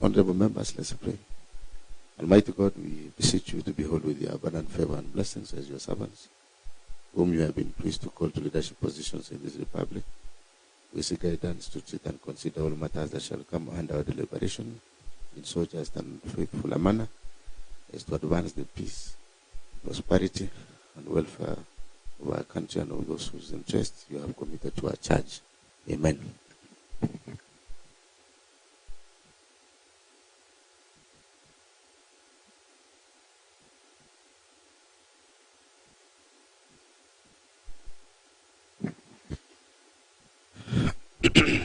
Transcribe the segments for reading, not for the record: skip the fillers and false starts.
Honorable members, let's pray. Almighty God, we beseech you to behold with your abundant favor and blessings as your servants, whom you have been pleased to call to leadership positions in this republic. We seek guidance to treat and consider all matters that shall come under our deliberation in so just and faithful a manner as to advance the peace, prosperity, and welfare of our country and of those whose interests you have committed to our charge. Amen.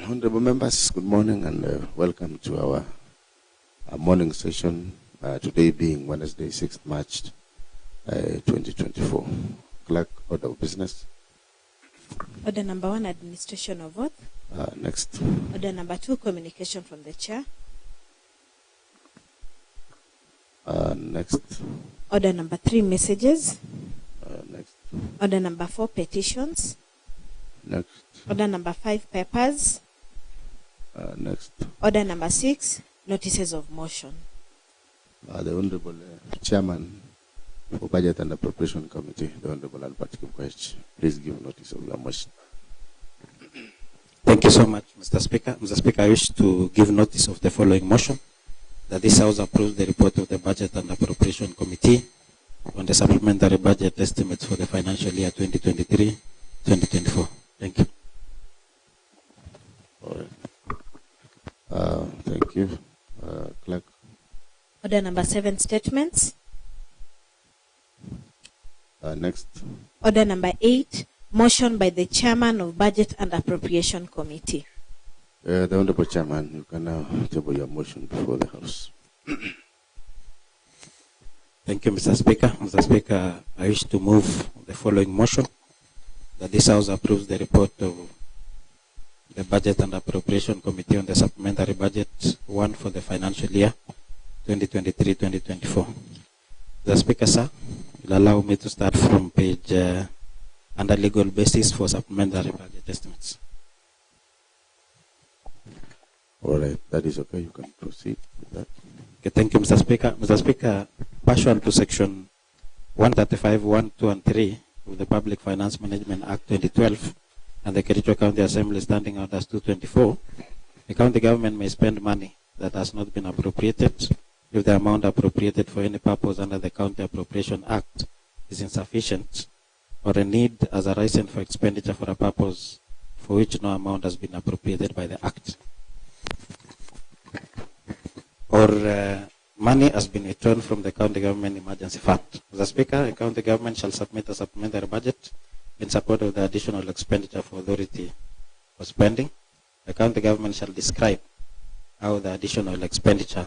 Honorable members, good morning and welcome to our morning session, today being Wednesday, 6th March 2024. Clerk, order of business. Order number 1, administration of oath. Next. Order number 2, communication from the chair. Next. Order number 3, messages. Next. Order number 4, petitions. Next. Order number 5, papers. Next. Order number 6, notices of motion. The Honorable Chairman for Budget and Appropriation Committee, the Honorable Albert Kipkoech, please give notice of your motion. Thank you so much, Mr. Speaker. Mr. Speaker, I wish to give notice of the following motion, that this House approves the report of the Budget and Appropriation Committee on the supplementary budget estimates for the financial year 2023-2024. Thank you. All right. Thank you. Clerk. Order number 7, statements. Next. Order number 8, motion by the Chairman of Budget and Appropriation Committee. The Honorable Chairman, you can now table your motion before the House. Thank you, Mr. Speaker. Mr. Speaker, I wish to move the following motion, that this House approves the report of the Budget and Appropriation Committee on the supplementary budget 1 for the financial year 2023-2024. The Speaker, sir, will allow me to start from page under legal basis for supplementary budget estimates. All right, that is okay. You can proceed with that. Okay, thank you, Mr. Speaker. Mr. Speaker, pursuant to section 135, 1, 2, and 3 of the Public Finance Management Act 2012 and the Kericho County Assembly Standing Orders 224, the county government may spend money that has not been appropriated if the amount appropriated for any purpose under the County Appropriation Act is insufficient, or a need as arising for expenditure for a purpose for which no amount has been appropriated by the Act, or money has been returned from the county government emergency fund. Mr. Speaker, the county government shall submit a supplementary budget in support of the additional expenditure for authority for spending. The county government shall describe how the additional expenditure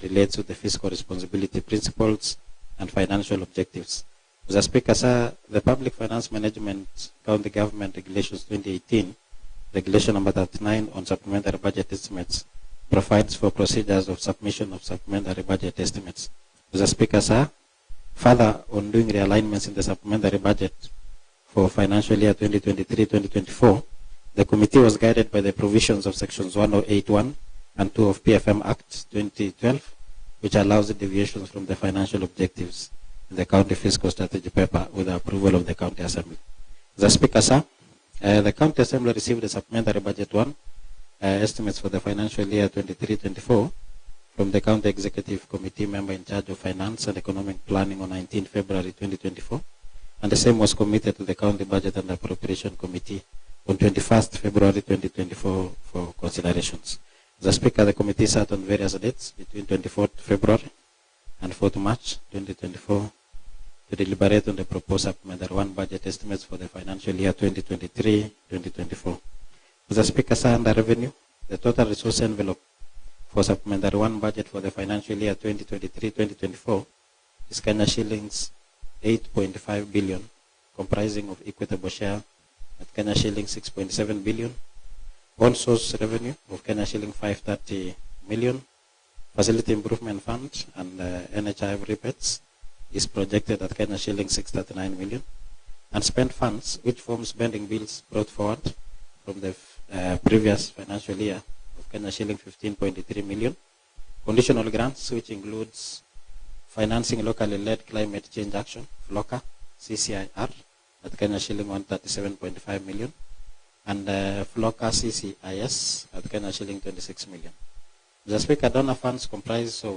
relates to the fiscal responsibility principles and financial objectives. Mr. Speaker, sir, the Public Finance Management County Government Regulations 2018, Regulation number 39 on supplementary budget estimates, provides for procedures of submission of supplementary budget estimates. Mr. Speaker, sir, further on doing realignments in the supplementary budget for financial year 2023-2024, the committee was guided by the provisions of sections 1081 and 2 of PFM Act 2012, which allows the deviations from the financial objectives in the county fiscal strategy paper with the approval of the county assembly. The Speaker, sir, the county assembly received the supplementary budget 1 estimates for the financial year 23-24 from the county executive committee member in charge of finance and economic planning on 19 February 2024, and the same was committed to the county budget and appropriation committee on 21st February 2024 for considerations. The Speaker, the committee sat on various dates between 24th February and 4th March 2024 to deliberate on the proposed supplementary 1 budget estimates for the financial year 2023-2024. Mr. Speaker, sir, under revenue, the total resource envelope for supplementary 1 budget for the financial year 2023-2024 is Kenya shillings 8.5 billion, comprising of equitable share at Kenya shillings 6.7 billion, on source revenue of Kenya shilling 530 million, facility improvement fund and NHIF rebates is projected at Kenya shilling 639 million, and spent funds, which form spending bills brought forward from the previous financial year of Kenya shilling 15.3 million, conditional grants, which includes financing locally led climate change action, FLOCA, CCIR, at Kenya shilling 137.5 million, and FLOCA CCIS at Kenya shilling 26 million. The Speaker, donor funds comprise of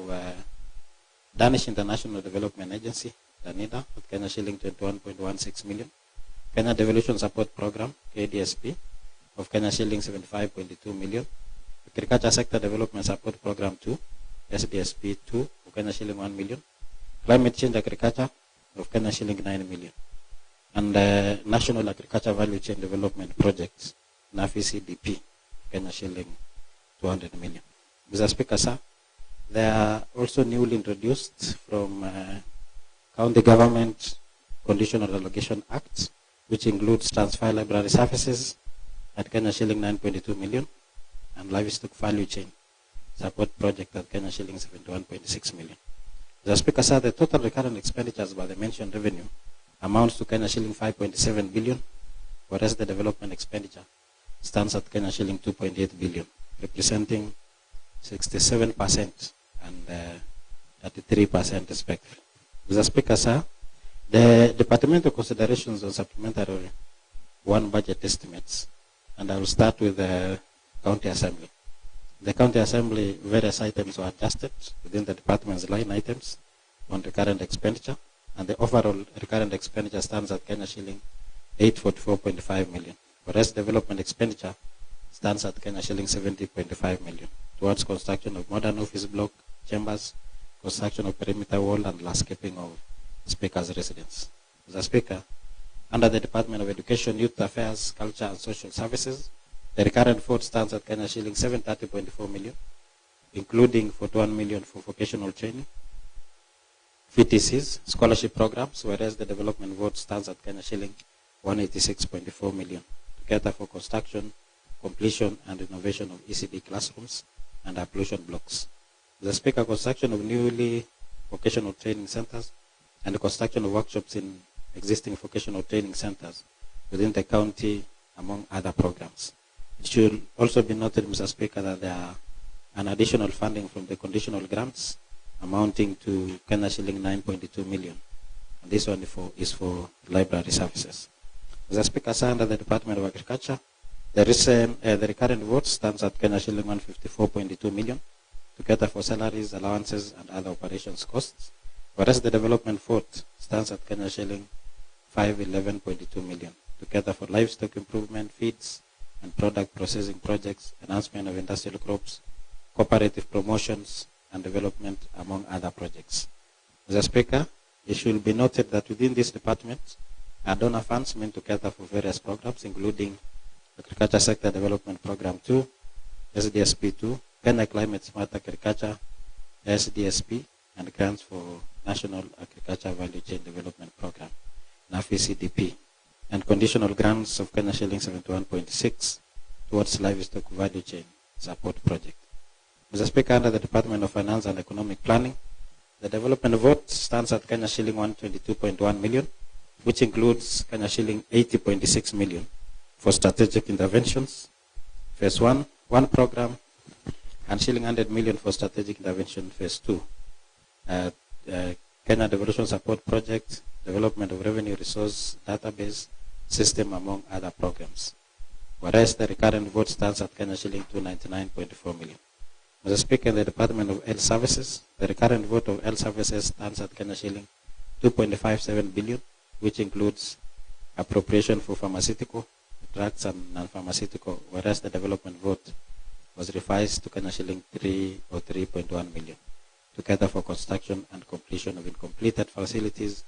Danish International Development Agency, DANIDA, at Kenya shilling 21.16 million, Kenya Devolution Support Program, KDSP, of Kenya shilling 75.2 million, Agriculture Sector Development Support Program 2, SDSP 2, of Kenya shilling 1 million, Climate Change Agriculture, of Kenya shilling 9 million, and National Agriculture Value Chain Development Projects, NAFI CDP, Kenya shilling 200 million. Mr. Speaker, sir, they are also newly introduced from County Government Conditional Allocation Act, which includes transfer library services at Kenya shilling 9.2 million and livestock value chain support project at Kenya shilling 71.6 million. The Speaker, sir, the total recurrent expenditures by the mentioned revenue amounts to Kenya shilling 5.7 billion, whereas the development expenditure stands at Kenya shilling 2.8 billion, representing 67% and 33% respectively. Mr. Speaker, sir, the departmental considerations on supplementary one budget estimates, and I will start with the County Assembly. The County Assembly, various items were adjusted within the department's line items on recurrent expenditure, and the overall recurrent expenditure stands at Kenya shilling 844.5 million, whereas development expenditure stands at Kenya shilling 70.5 million towards construction of modern office block, chambers, construction of perimeter wall, and landscaping of Speaker's residence. Mr. Speaker, under the Department of Education, Youth Affairs, Culture and Social Services, the recurrent vote stands at Kenya shilling 730.4 million, including 41 million for vocational training, VTCs, scholarship programs, whereas the development vote stands at Kenya shilling 186.4 million, together for construction, completion and renovation of ECD classrooms and pollution blocks. The Speaker, construction of newly vocational training centers and the construction of workshops in existing vocational training centers within the county, among other programs. It should also be noted, Mr. Speaker, that there are an additional funding from the conditional grants amounting to Kenya shilling 9.2 million. And this one is for library services. Mr. Speaker, sir, under the Department of Agriculture, the recurrent vote stands at Kenya shilling 154.2 million, together for salaries, allowances, and other operations costs, whereas the development vote stands at Kenya shilling 511.2 million, together for livestock improvement, feeds, and product processing projects, enhancement of industrial crops, cooperative promotions, and development, among other projects. Mr. Speaker, it should be noted that within this department are donor funds meant to cater for various programs, including Agriculture Sector Development Program 2, SDSP 2, Kenya Climate Smart Agriculture, SDSP, and grants for National Agriculture Value Chain Development Program, NAFI CDP, and conditional grants of Kenya shilling 71.6 towards livestock value chain support project. Mr. Speaker, under the Department of Finance and Economic Planning, the development vote stands at Kenya shilling 122.1 million, which includes Kenya shilling 80.6 million for strategic interventions, phase 1 program, and shilling 100 million for strategic intervention phase 2. Kenya Devolution Support Project, development of revenue resource database system, among other programs. Whereas the recurrent vote stands at Kenya shilling 299.4 million. Mr. Speaker, in the Department of Health Services, the recurrent vote of health services stands at Kenya shilling 2.57 billion, which includes appropriation for pharmaceutical, drugs, and non-pharmaceutical, whereas the development vote was revised to Kenya shilling 303.1 million, together for construction and completion of incompleted facilities,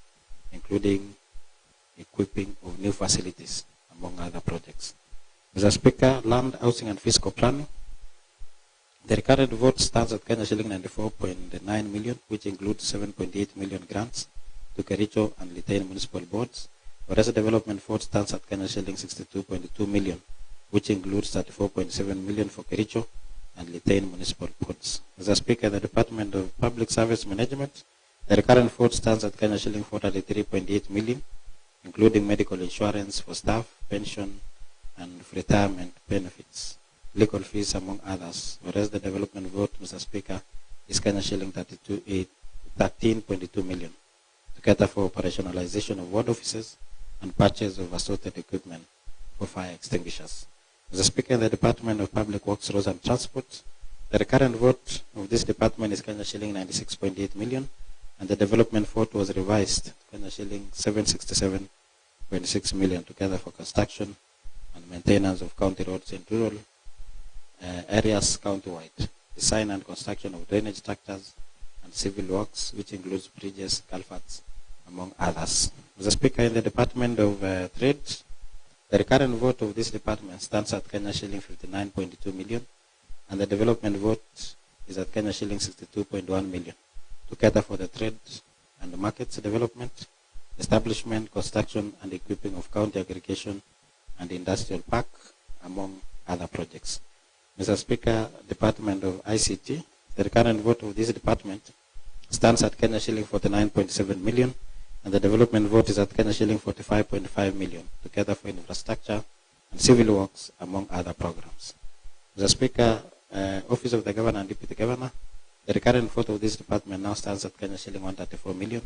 including equipping of new facilities, among other projects. Mr. Speaker, land, housing, and fiscal planning, the recurrent vote stands at Kenya shilling 94.9 million, which includes 7.8 million grants to Kericho and Litein municipal boards, whereas the development vote stands at Kenya shilling 62.2 million, which includes 34.7 million for Kericho and Litein municipal boards. Mr. Speaker, the Department of Public Service Management, the recurrent vote stands at Kenya shilling 433.8 million, including medical insurance for staff, pension, and retirement benefits, legal fees, among others, whereas the development vote, Mr. Speaker, is Kenya shilling 13.2 million to cater for operationalization of ward offices and purchase of assorted equipment for fire extinguishers. Mr. Speaker, in the Department of Public Works, Roads and Transport, the recurrent vote of this department is Kenya shilling 96.8 million, and the development vote was revised to Kenya shilling 767.6 million together for construction and maintenance of county roads in rural areas countywide, design and construction of drainage structures and civil works, which includes bridges, culverts, among others. Mr. Speaker, in the Department of Trade, the recurrent vote of this department stands at Kenya shilling 59.2 million, and the development vote is at Kenya shilling 62.1 million to cater for the trade and the markets development, establishment, construction, and equipping of county aggregation and industrial park, among other projects. Mr. Speaker, Department of ICT, the recurrent vote of this department stands at Kenya shilling 49.7 million, and the development vote is at Kenya shilling 45.5 million to cater for infrastructure and civil works, among other programs. Mr. Speaker, Office of the Governor and Deputy Governor, the recurrent vote of this department now stands at Kenya shilling 134 million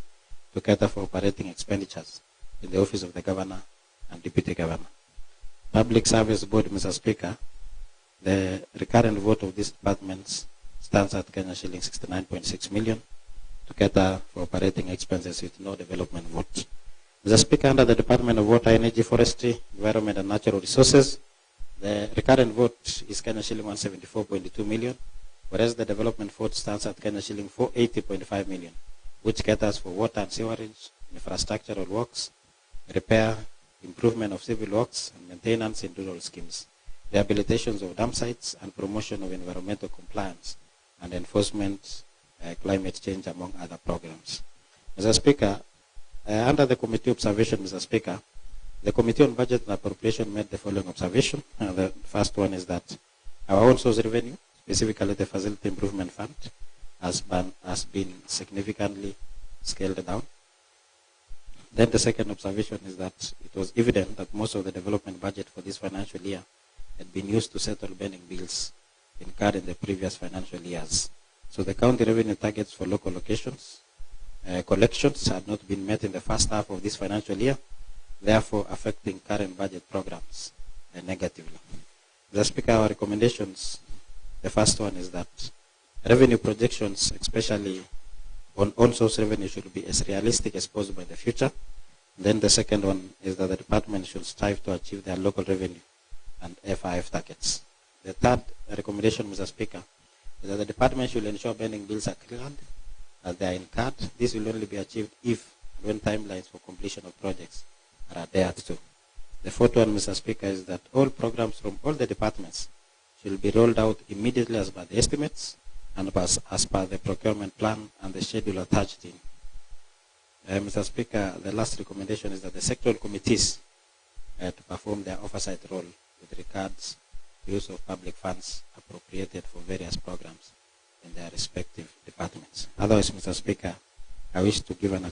to cater for operating expenditures in the Office of the Governor and Deputy Governor. Public Service Board, Mr. Speaker, the recurrent vote of this department stands at Kenya shilling 69.6 million to cater for operating expenses with no development vote. Mr. Speaker, under the Department of Water, Energy, Forestry, Environment and Natural Resources, the recurrent vote is Kenya shilling 174.2 million, whereas the development vote stands at Kenya shilling 480.5 million, which caters for water and sewerage, infrastructural works, repair, improvement of civil works, and maintenance in rural schemes, rehabilitations of dam sites, and promotion of environmental compliance and enforcement, climate change, among other programs. Mr. Speaker, under the committee observation, Mr. Speaker, the Committee on Budget and Appropriation made the following observation. The first one is that our own source revenue, specifically the Facility Improvement Fund, has been significantly scaled down. Then the second observation is that it was evident that most of the development budget for this financial year had been used to settle pending bills incurred in the previous financial years. So the county revenue targets for local locations, collections had not been met in the first half of this financial year, therefore affecting current budget programs negatively. Mr. Speaker, our recommendations, the first one is that revenue projections, especially on source revenue, should be as realistic as possible in the future. Then the second one is that the department should strive to achieve their local revenue and FIF targets. The third recommendation, Mr. Speaker, is that the department should ensure pending bills are cleared as they are incurred. This will only be achieved if and when timelines for completion of projects are adhered to. The fourth one, Mr. Speaker, is that all programs from all the departments should be rolled out immediately as per the estimates and as per the procurement plan and the schedule attached in. Mr. Speaker, the last recommendation is that the sectoral committees to perform their oversight role with regards to use of public funds appropriated for various programs in their respective departments. Otherwise, Mr. Speaker, I wish to give an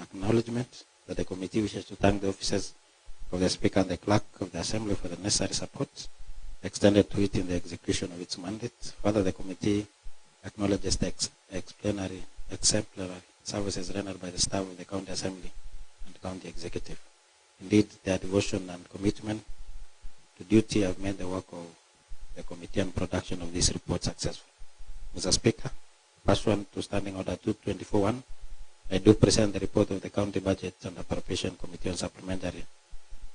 acknowledgement that the committee wishes to thank the officers of the Speaker and the Clerk of the Assembly for the necessary support extended to it in the execution of its mandate. Further, the committee acknowledges the exemplary services rendered by the staff of the County Assembly and County Executive. Indeed, their devotion and commitment to duty have made the work of the committee and production of this report successful. Mr. Speaker, pursuant to Standing Order 224.1, I do present the report of the County Budget and Appropriation Committee on Supplementary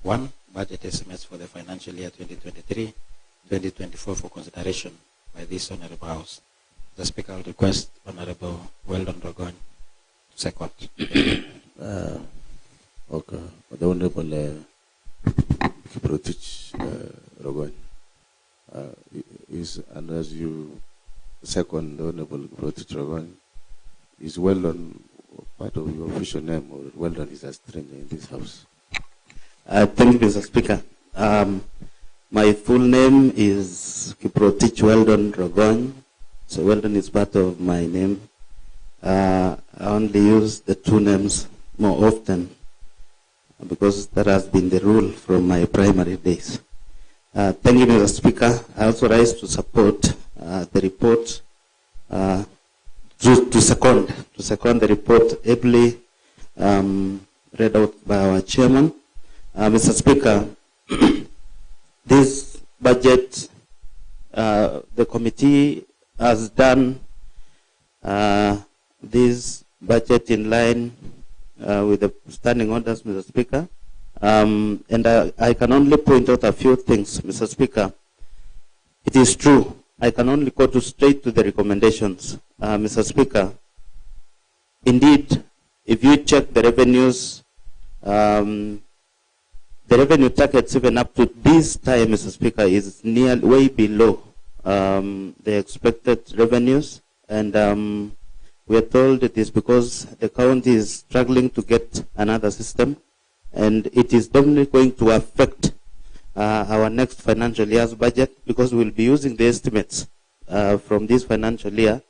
1 Budget Estimates for the financial year 2023-2024 for consideration by this Honorable House. The Speaker will request Honorable Weldon Rogoñ to second. Okay. The Honorable Kiprotich Rogoñ is, and as you second the Honorable Kiprotich Rogoñ, is Weldon part of your official name, or Weldon is a stranger in this house? Thank you, Mr. Speaker. My full name is Kiprotich Weldon Rogoñ. So Weldon is part of my name. I only use the two names more often because that has been the rule from my primary days. Thank you, Mr. Speaker. I also rise to support the report to second the report ably read out by our chairman. Mr. Speaker, this budget, the committee has done this budget in line with the standing orders, Mr. Speaker. And I can only point out a few things, Mr. Speaker. It is true. I can only go straight to the recommendations, Mr. Speaker. Indeed, if you check the revenues, the revenue targets even up to this time, Mr. Speaker, is way below the expected revenues. And we are told it is because the county is struggling to get another system, and it is definitely going to affect our next financial year's budget, because we will be using the estimates from this financial year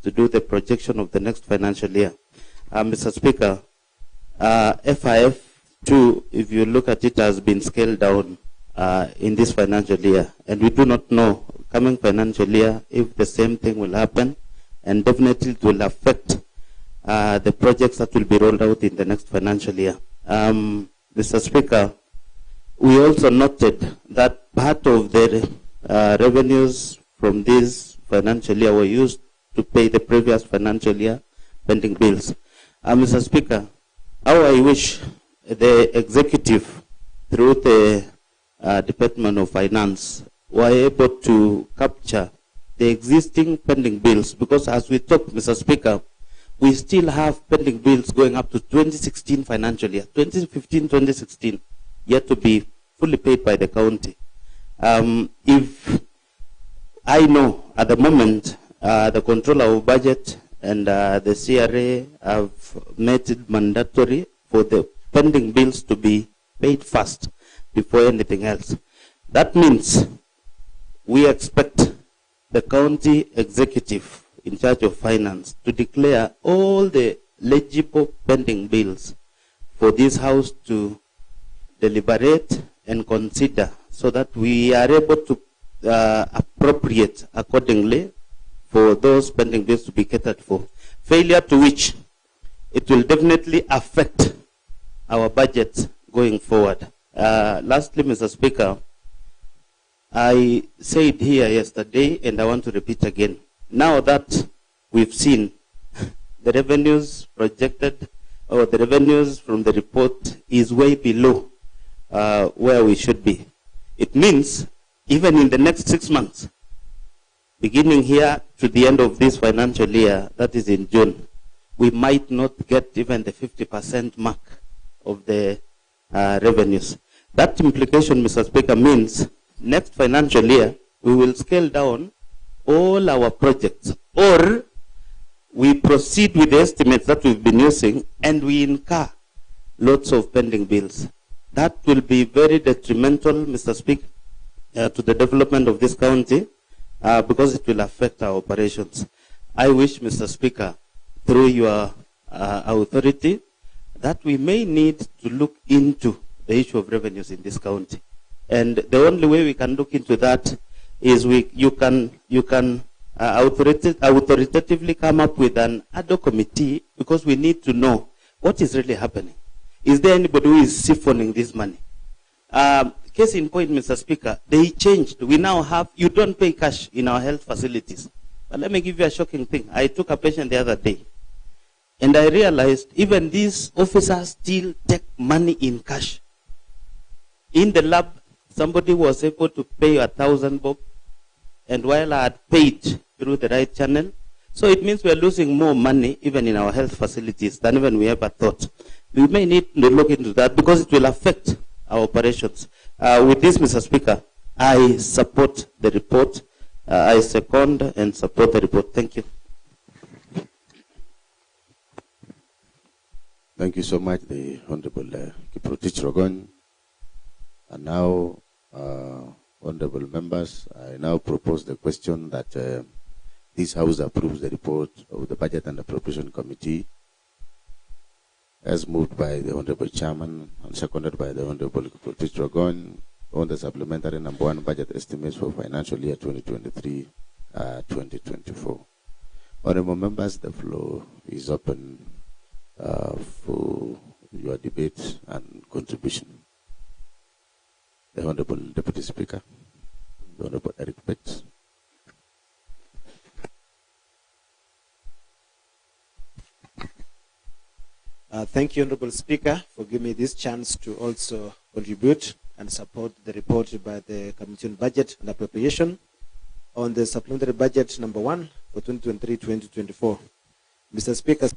to do the projection of the next financial year. Mr. Speaker, FIF2, if you look at it, has been scaled down in this financial year, and we do not know coming financial year if the same thing will happen, and definitely it will affect the projects that will be rolled out in the next financial year. Mr. Speaker, we also noted that part of the revenues from this financial year were used to pay the previous financial year pending bills. Mr. Speaker, how I wish the executive, through the Department of Finance, were able to capture the existing pending bills, because as we talk, Mr. Speaker, we still have pending bills going up to 2016 financial year, 2015-2016, yet to be fully paid by the county. If I know at the moment, the controller of budget and the CRA have made it mandatory for the pending bills to be paid first before anything else. That means we expect the county executive in charge of finance to declare all the legible pending bills for this house to deliberate and consider, so that we are able to appropriate accordingly for those pending bills to be catered for. Failure to which, it will definitely affect our budget going forward. Lastly, Mr. Speaker, I said here yesterday, and I want to repeat again. Now that we've seen the revenues projected, or the revenues from the report is way below where we should be. It means even in the next 6 months, beginning here to the end of this financial year, that is in June, we might not get even the 50% mark of the revenues. That implication, Mr. Speaker, means next financial year, we will scale down all our projects, or we proceed with the estimates that we've been using, and we incur lots of pending bills. That will be very detrimental, Mr. Speaker, to the development of this county, because it will affect our operations. I wish, Mr. Speaker, through your authority, that we may need to look into the issue of revenues in this county. And the only way we can look into that is you can authoritatively come up with an ad hoc committee, because we need to know what is really happening. Is there anybody who is siphoning this money? Case in point, Mr. Speaker, they changed. We now have, you don't pay cash in our health facilities. But let me give you a shocking thing. I took a patient the other day, and I realized even these officers still take money in cash. In the lab, somebody was able to pay 1,000 bob, and while I had paid through the right channel, so it means we are losing more money even in our health facilities than even we ever thought. We may need to look into that, because it will affect our operations. With this, Mr. Speaker, I support the report. I second and support the report. Thank you. Thank you so much, the Honorable Kiprotich Rogon. And now, honorable members, I now propose the question that this House approves the report of the Budget and Appropriation Committee as moved by the Honorable Chairman and seconded by the Honorable Kiprotich Rogon on the supplementary number 1 budget estimates for financial year 2023-2024. Honorable members, the floor is open for your debate and contribution. The Honorable Deputy Speaker, the Honorable Eric Betts. Thank you, Honorable Speaker, for giving me this chance to also contribute and support the report by the Committee on Budget and Appropriation on the Supplementary Budget number 1 for 2023-2024. Mr. Speaker,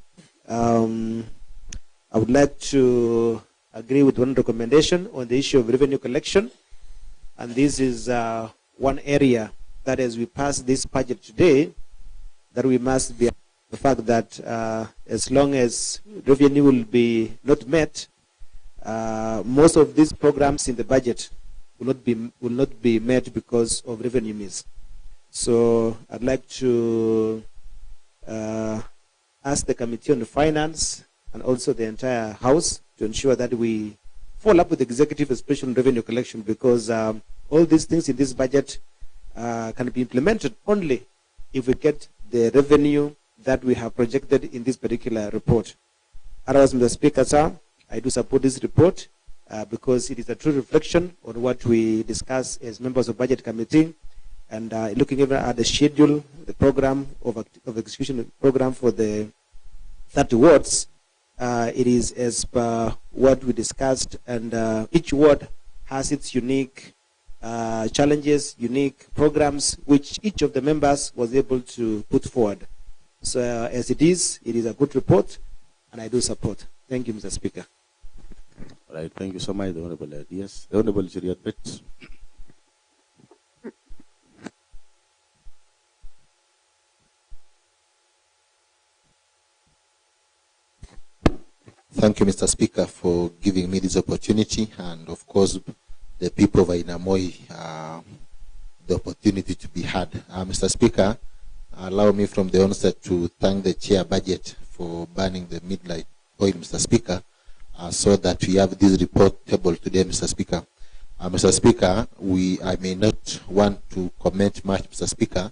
I would like to agree with one recommendation on the issue of revenue collection. And this is one area that as we pass this budget today, that we must be the fact that as long as revenue will be not met, most of these programs in the budget will not be met because of revenue miss. So I'd like to ask the Committee on Finance and also the entire House to ensure that we follow up with the executive, especially on revenue collection, because all these things in this budget can be implemented only if we get the revenue that we have projected in this particular report. Otherwise, Mr. Speaker, sir, I do support this report because it is a true reflection on what we discuss as members of Budget Committee, and looking even at the schedule, the program of execution program for the 30 wards, it is as per what we discussed, and each ward has its unique challenges, unique programs, which each of the members was able to put forward. So as it is a good report, and I do support. Thank you, Mr. Speaker. All right, thank you so much, the Honorable Yes, the Honorable Cheriot Betts. Thank you, Mr. Speaker, for giving me this opportunity, and of course, the people of Ainamoi, the opportunity to be heard. Mr. Speaker, allow me from the onset to thank the Chair Budget for banning the midnight oil, Mr. Speaker, so that we have this report table today, Mr. Speaker. Mr. Speaker, I may not want to comment much, Mr. Speaker,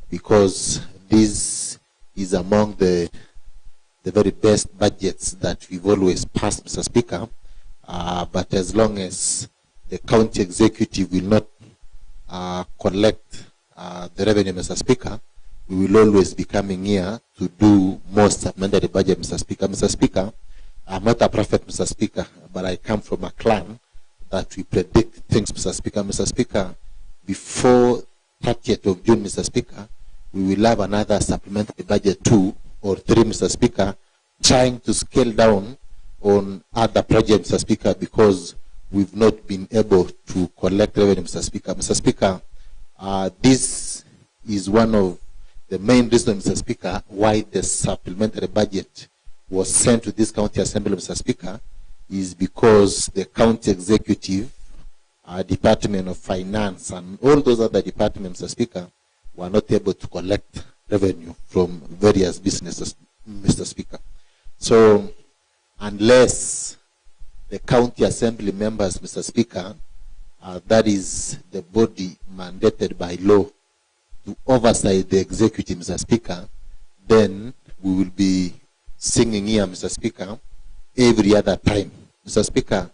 because this is among the very best budgets that we've always passed, Mr. Speaker. But as long as the county executive will not collect the revenue, Mr. Speaker, we will always be coming here to do more supplementary budget, Mr. Speaker. Mr. Speaker, I'm not a prophet, Mr. Speaker, but I come from a clan that we predict things, Mr. Speaker. Mr. Speaker, before 30th of June, Mr. Speaker, we will have another supplementary budget 2 or 3, Mr. Speaker, trying to scale down on other projects, Mr. Speaker, because we've not been able to collect revenue, Mr. Speaker. Mr. Speaker, this is one of the main reasons, Mr. Speaker, why the supplementary budget was sent to this county assembly, Mr. Speaker, is because the county executive, Department of Finance, and all those other departments, Mr. Speaker, were not able to collect revenue from various businesses, Mr. Speaker. So, unless the county assembly members, Mr. Speaker, that is the body mandated by law to oversight the executive, Mr. Speaker, then we will be singing here, Mr. Speaker, every other time. Mr. Speaker,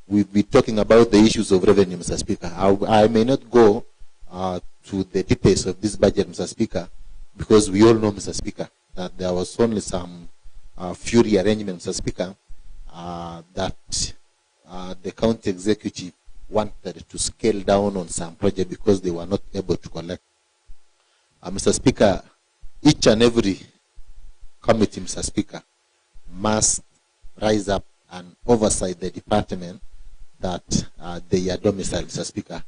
we'll be talking about the issues of revenue, Mr. Speaker. I may not go to the details of this budget, Mr. Speaker, because we all know, Mr. Speaker, that there was only some few rearrangements, Mr. Speaker, that the county executive wanted to scale down on some project because they were not able to collect. Mr. Speaker, each and every committee, Mr. Speaker, must rise up and oversight the department that they are domiciled, Mr. Speaker,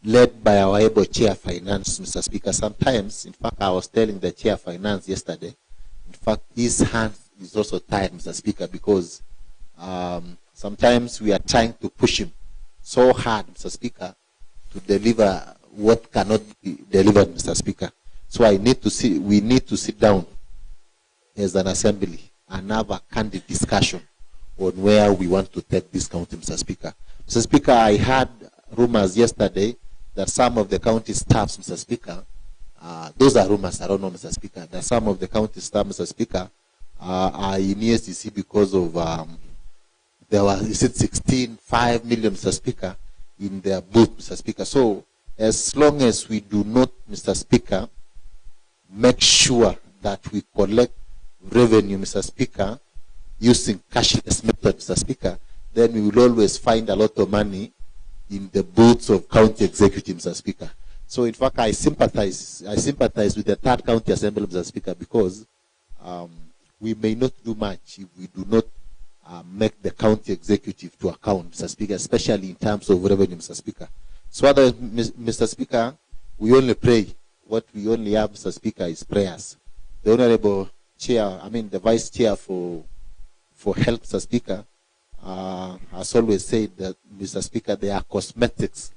led by our able Chair Finance, Mr. Speaker. Sometimes, in fact, I was telling the Chair Finance yesterday, in fact, his hand is also tired, Mr. Speaker, because sometimes we are trying to push him so hard, Mr. Speaker, to deliver what cannot be delivered, Mr. Speaker. So we need to sit down as an assembly and have a candid discussion on where we want to take this county, Mr. Speaker. Mr. Speaker, I heard rumors yesterday that some of the county staffs, Mr. Speaker, Those are rumors. I don't know, Mr. Speaker. That some of the county staff, Mr. Speaker, are in ESCC because of there was, is it 5 million, Mr. Speaker, in their booth, Mr. Speaker. So as long as we do not, Mr. Speaker, make sure that we collect revenue, Mr. Speaker, using cashless method, Mr. Speaker, then we will always find a lot of money in the booths of county executives, Mr. Speaker. So in fact, I sympathize with the third county assembly, Mr. Speaker, because we may not do much if we do not make the county executive to account, Mr. Speaker, especially in terms of revenue, Mr. Speaker. So otherwise, Mr. Speaker, we only pray. What we only have, Mr. Speaker, is prayers. The Honorable Chair, the Vice Chair for Health, Mr. Speaker, has always said that, Mr. Speaker, there are cosmetics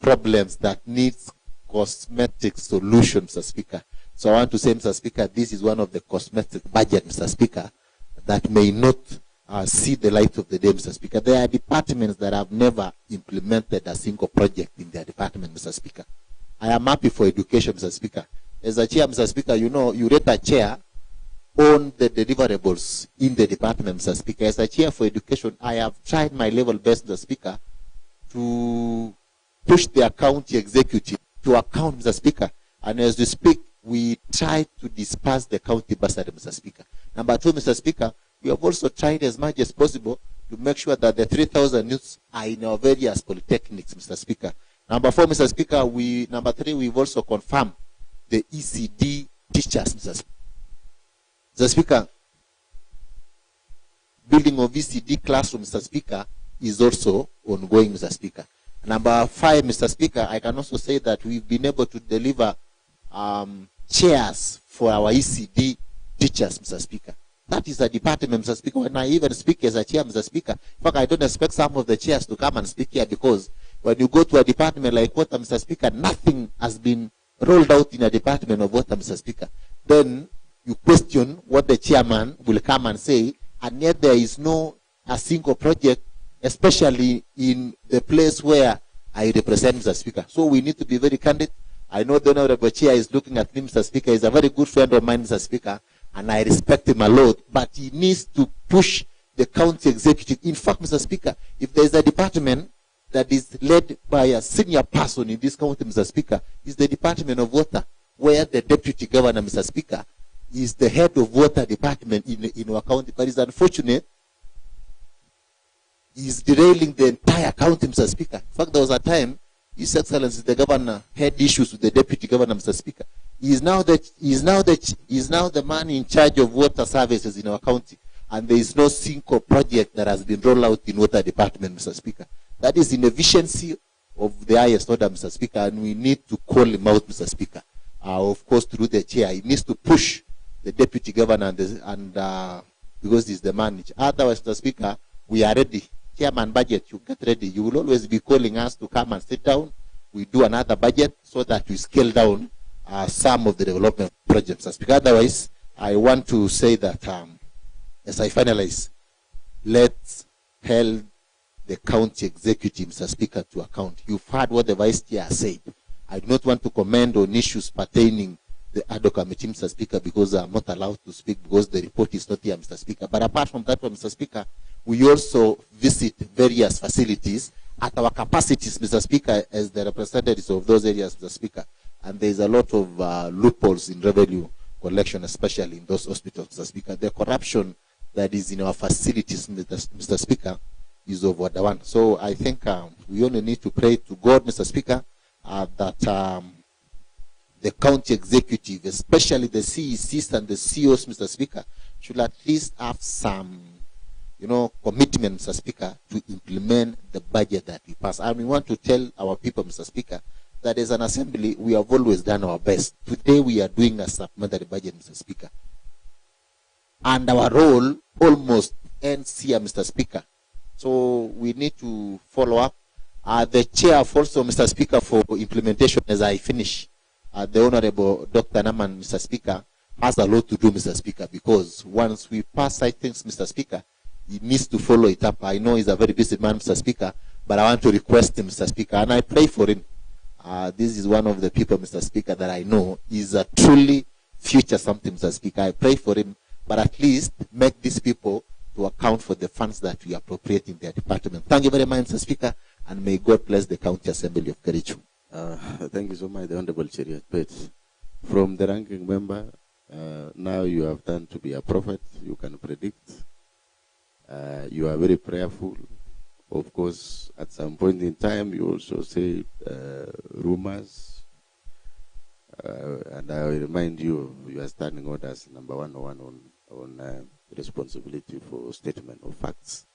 problems that needs cosmetic solutions, Mr. Speaker. So I want to say, Mr. Speaker, this is one of the cosmetic budget, Mr. Speaker, that may not see the light of the day, Mr. Speaker. There are departments that have never implemented a single project in their department, Mr. Speaker. I am happy for education, Mr. Speaker. As a chair, Mr. Speaker, you rate a chair on the deliverables in the department, Mr. Speaker. As a chair for education, I have tried my level best, Mr. Speaker, to push the county executive to account, Mr. Speaker. And as we speak, we try to disperse the county bursary, Mr. Speaker. Number two, Mr. Speaker, we have also tried as much as possible to make sure that the 3,000 youths are in our various polytechnics, Mr. Speaker. Number four, Mr. Speaker, number three, we've also confirmed the ECD teachers, Mr. Speaker. Mr. Speaker, building of ECD classroom, Mr. Speaker, is also ongoing, Mr. Speaker. Number five, Mr. Speaker, I can also say that we've been able to deliver chairs for our ECD teachers, Mr. Speaker. That is a department, Mr. Speaker. When I even speak as a chair, Mr. Speaker, in fact, I don't expect some of the chairs to come and speak here, because when you go to a department like water, Mr. Speaker, nothing has been rolled out in a department of water, Mr. Speaker. Then you question what the chairman will come and say, and yet there is no a single project, especially in the place where I represent, Mr. Speaker. So we need to be very candid. I know the Honorable Chair is looking at me, Mr. Speaker. He's a very good friend of mine, Mr. Speaker, and I respect him a lot, but he needs to push the county executive. In fact, Mr. Speaker, if there is a department that is led by a senior person in this county, Mr. Speaker, is the Department of Water, where the Deputy Governor, Mr. Speaker, is the head of water department in our county. But it's unfortunate, he's derailing the entire county, Mr. Speaker. In fact, there was a time His Excellency the Governor had issues with the Deputy Governor, Mr. Speaker. He is now the man in charge of water services in our county, and there is no single project that has been rolled out in water department, Mr. Speaker. That is inefficiency of the highest order, Mr. Speaker, and we need to call him out, Mr. Speaker. Of course, through the chair, he needs to push the Deputy Governor because he's the man. Otherwise, Mr. Speaker, we are ready. Chairman budget, you get ready. You will always be calling us to come and sit down. We do another budget so that we scale down some of the development projects. Mr. Speaker, otherwise, I want to say that as I finalize, let's hold the county executive, Mr. Speaker, to account. You've heard what the Vice Chair said. I do not want to comment on issues pertaining the ad hoc committee, Mr. Speaker, because I'm not allowed to speak because the report is not here, Mr. Speaker. But apart from that one, Mr. Speaker, we also visit various facilities at our capacities, Mr. Speaker, as the representatives of those areas, Mr. Speaker. And there's a lot of loopholes in revenue collection, especially in those hospitals, Mr. Speaker. The corruption that is in our facilities, Mr. Speaker, is over the one. So I think we only need to pray to God, Mr. Speaker, that the county executive, especially the CECs and the CEOs, Mr. Speaker, should at least have some, commitment, Mr. Speaker, to implement the budget that we pass. And we want to tell our people, Mr. Speaker, that as an assembly, we have always done our best. Today, we are doing a supplementary budget, Mr. Speaker. And our role almost ends here, Mr. Speaker. So we need to follow up. The chair also, Mr. Speaker, for implementation, as I finish, the Honorable Dr. Naman, Mr. Speaker, has a lot to do, Mr. Speaker, because once we pass things, Mr. Speaker, he needs to follow it up. I know he's a very busy man, Mr. Speaker, but I want to request him, Mr. Speaker, and I pray for him This is one of the people, Mr. Speaker, that I know is a truly future something, Mr. Speaker. I pray for him, but at least make these people to account for the funds that we appropriate in their department. Thank you very much, Mr. Speaker, and may God bless the County Assembly of Kericho. Thank you so much, the Honorable Cheriot. But from the ranking member, now you have turned to be a prophet. You can predict. You are very prayerful. Of course, at some point in time, you also say rumors. And I will remind you, you are standing out as number 101 on responsibility for statement of facts.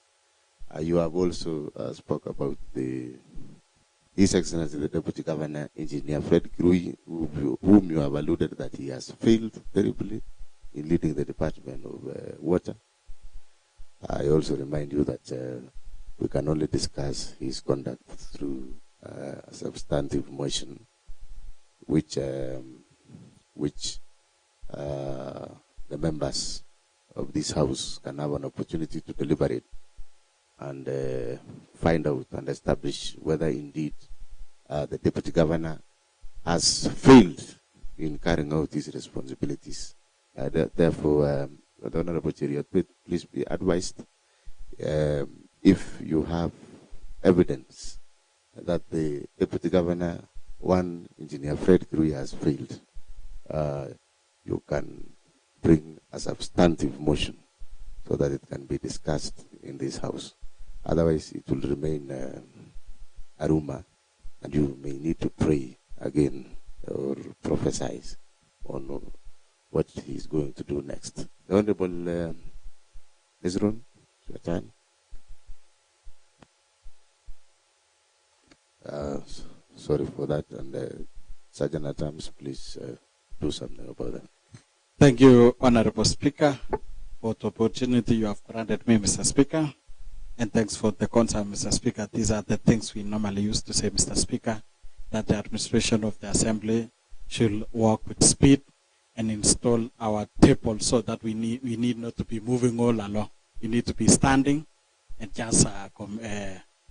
You have also spoke about His Excellency the Deputy Governor, Engineer Fred Kirui, whom you have alluded that he has failed terribly in leading the Department of Water. I also remind you that we can only discuss his conduct through a substantive motion, which the members of this House can have an opportunity to deliberate and find out and establish whether indeed the Deputy Governor has failed in carrying out his responsibilities. Therefore, the Honorable Cheriot, please be advised, if you have evidence that the Deputy Governor, Engineer Fred Kirui, has failed, you can bring a substantive motion so that it can be discussed in this House. Otherwise, it will remain a rumor, and you may need to pray again or prophesize on what he is going to do next. The Honorable Hezron, your time. Sorry for that, and Sergeant at Arms, please do something about that. Thank you, Honorable Speaker, for the opportunity you have granted me, Mr. Speaker. And thanks for the concern, Mr. Speaker. These are the things we normally used to say, Mr. Speaker, that the administration of the Assembly should work with speed and install our table so that we need not to be moving all along. We need to be standing and just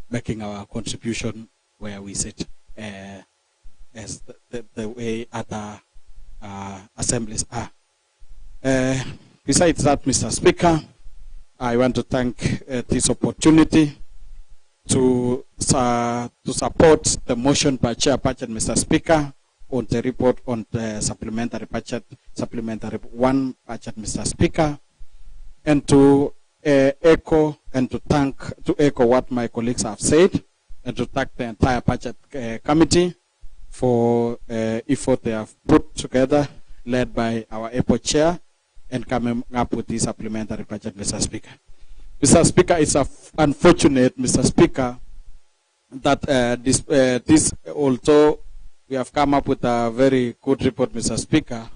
making our contribution where we sit, as the way other assemblies are. Besides that, Mr. Speaker, I want to thank this opportunity to support the motion by Chair Budget, Mr. Speaker, on the report on the supplementary budget, supplementary one budget, Mr. Speaker, and to echo what my colleagues have said, and to thank the entire budget committee for effort they have put together, led by our EPO chair, and coming up with this supplementary budget, Mr. Speaker. Mr. Speaker, it's unfortunate, Mr. Speaker, that this, although we have come up with a very good report, Mr. Speaker,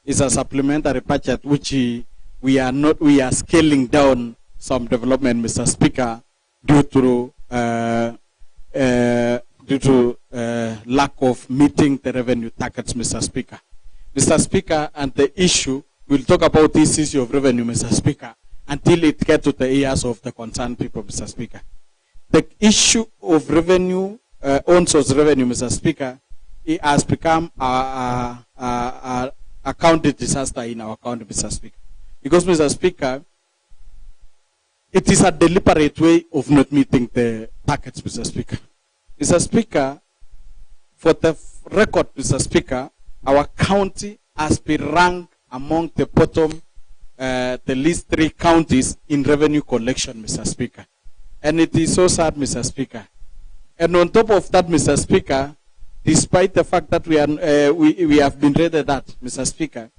is a supplementary budget which we are scaling down some development, Mr. Speaker, due to lack of meeting the revenue targets, Mr. Speaker. Mr. Speaker, and the issue, we'll talk about this issue of revenue, Mr. Speaker, until it gets to the ears of the concerned people, Mr. Speaker. The issue of revenue, own source revenue, Mr. Speaker, it has become a county disaster in our county, Mr. Speaker. Because, Mr. Speaker, it is a deliberate way of not meeting the targets, Mr. Speaker. Mr. Speaker, for the record, Mr. Speaker, our county has been ranked among the bottom, the least 3 counties in revenue collection, Mr. Speaker. And it is so sad, Mr. Speaker. And on top of that, Mr. Speaker, despite the fact that we have been rated that, Mr. Speaker,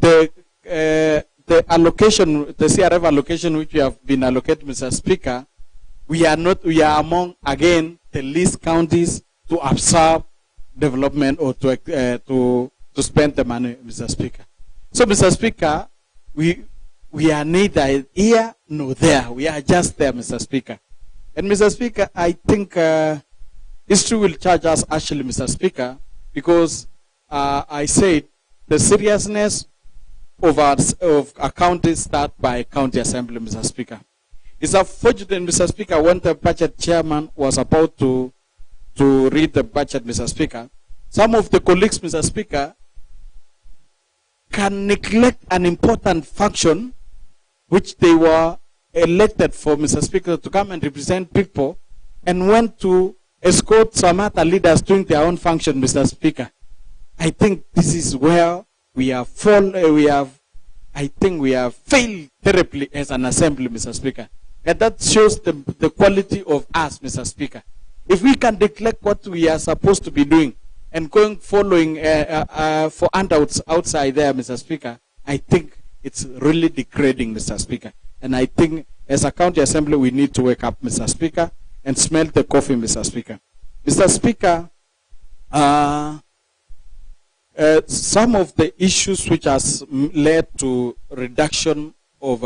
the allocation, the CRF allocation which we have been allocated, Mr. Speaker, we are among, again, the least counties to absorb development or to spend the money, Mr. Speaker. So, Mr. Speaker, we are neither here nor there. We are just there, Mr. Speaker. And, Mr. Speaker, I think history will charge us actually, Mr. Speaker, because I said the seriousness of our county start by county assembly, Mr. Speaker. It's unfortunate, Mr. Speaker, when the budget chairman was about to to read the budget, Mr. Speaker, some of the colleagues, Mr. Speaker, can neglect an important function which they were elected for, Mr. Speaker, to come and represent people, and went to escort some other leaders doing their own function, Mr. Speaker. I think this is where we have failed terribly as an assembly, Mr. Speaker. And that shows the quality of us, Mr. Speaker. If we can neglect what we are supposed to be doing and following for handouts outside there, Mr. Speaker, I think it's really degrading, Mr. Speaker. And I think as a county assembly, we need to wake up, Mr. Speaker, and smell the coffee, Mr. Speaker. Mr. Speaker, some of the issues which has led to reduction of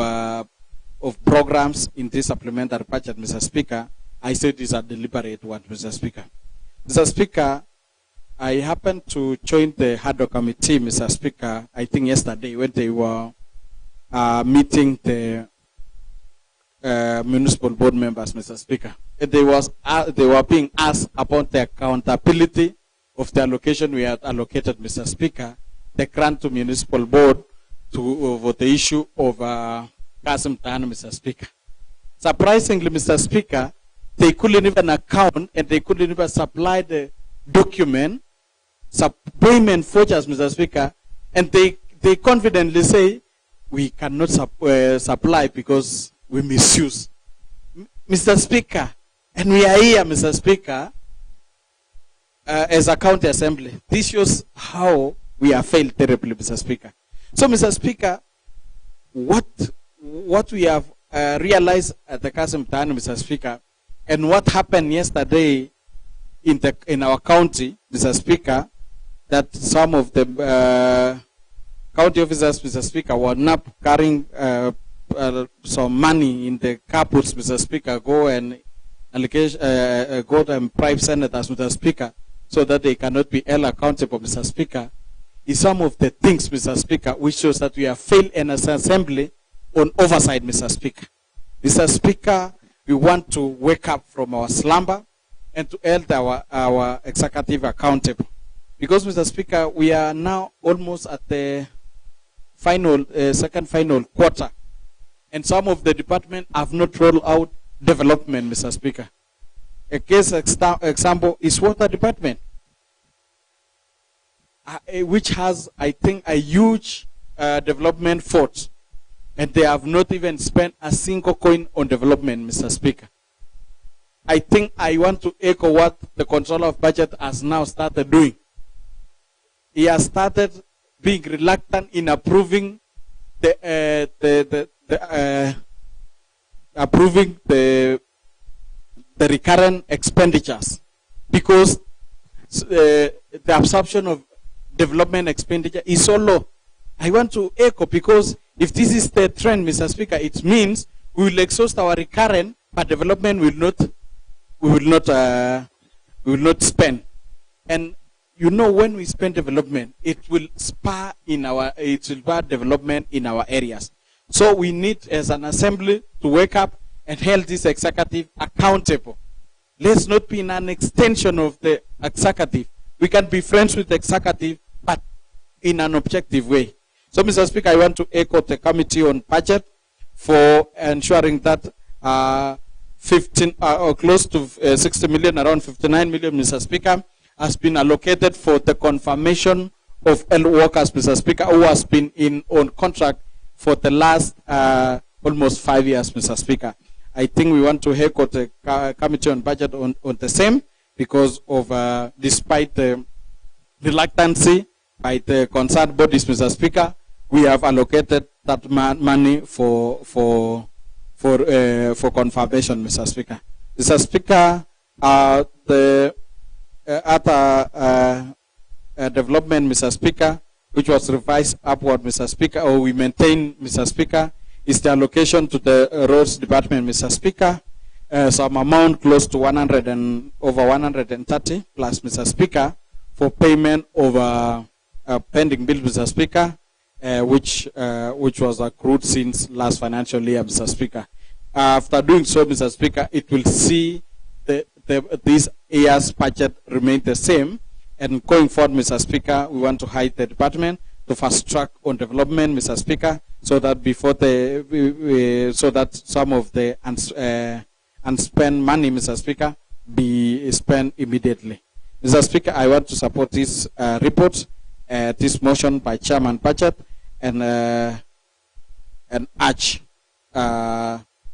programs in this supplementary budget, Mr. Speaker, I said is a deliberate one, Mr. Speaker. Mr. Speaker, I happened to join the HADO committee, Mr. Speaker, I think yesterday when they were meeting the municipal board members, Mr. Speaker. They were being asked about the accountability of the allocation we had allocated, Mr. Speaker, the grant to municipal board over the issue of Kasim Tan, Mr. Speaker. Surprisingly, Mr. Speaker, they couldn't even account and they couldn't even supply the document, payment vouchers, Mr. Speaker, and they confidently say we cannot supply because we misuse. Mr. Speaker, and we are here, Mr. Speaker, as a county assembly. This shows how we have failed terribly, Mr. Speaker. So, Mr. Speaker, what we have realized at the Kasim Tan, Mr. Speaker, and what happened yesterday in our county, Mr. Speaker, that some of the county officers, Mr. Speaker, were not carrying some money in the carpoots, Mr. Speaker, go and bribe senators, Mr. Speaker, so that they cannot be held accountable, Mr. Speaker, is some of the things, Mr. Speaker, which shows that we have failed in as an assembly on oversight, Mr. Speaker. Mr. Speaker, we want to wake up from our slumber and to hold our executive accountable. Because, Mr. Speaker, we are now almost at the second final quarter, and some of the departments have not rolled out development, Mr. Speaker. A case example is water department, which has, I think, a huge development fort, and they have not even spent a single coin on development, Mr. Speaker. I think I want to echo what the Controller of Budget has now started doing. He has started being reluctant in approving the recurrent expenditures, because the absorption of development expenditure is so low. I want to echo, because if this is the trend, Mr. Speaker, it means we will exhaust our recurrent, but development we will not spend. And you know, when we spend development, it will spur development in our areas. So we need, as an assembly, to wake up and hold this executive accountable. Let's not be in an extension of the executive. We can be friends with the executive, but in an objective way. So, Mr. Speaker, I want to echo the Committee on Budget for ensuring that close to 60 million, around 59 million, Mr. Speaker, has been allocated for the confirmation of health workers, Mr. Speaker, who has been on contract for the last almost 5 years, Mr. Speaker. I think we want to echo the Committee on Budget on the same, because of despite the reluctancy by the concerned bodies, Mr. Speaker, we have allocated that money for confirmation, Mr. Speaker. Mr. Speaker, the other development, Mr. Speaker, which was revised upward, Mr. Speaker, or we maintain, Mr. Speaker, is the allocation to the roads department, Mr. Speaker. Some amount close to over 130 plus, Mr. Speaker, for payment of pending bill, Mr. Speaker, which was accrued since last financial year, Mr. Speaker. After doing so, Mr. Speaker, it will see the this year's budget remain the same. And going forward, Mr. Speaker, we want to hire the department to fast track on development, Mr. Speaker, so that before so that some of the unspent money, Mr. Speaker, be spent immediately. Mr. Speaker, I want to support this report, this motion by Chairman Budget, and urge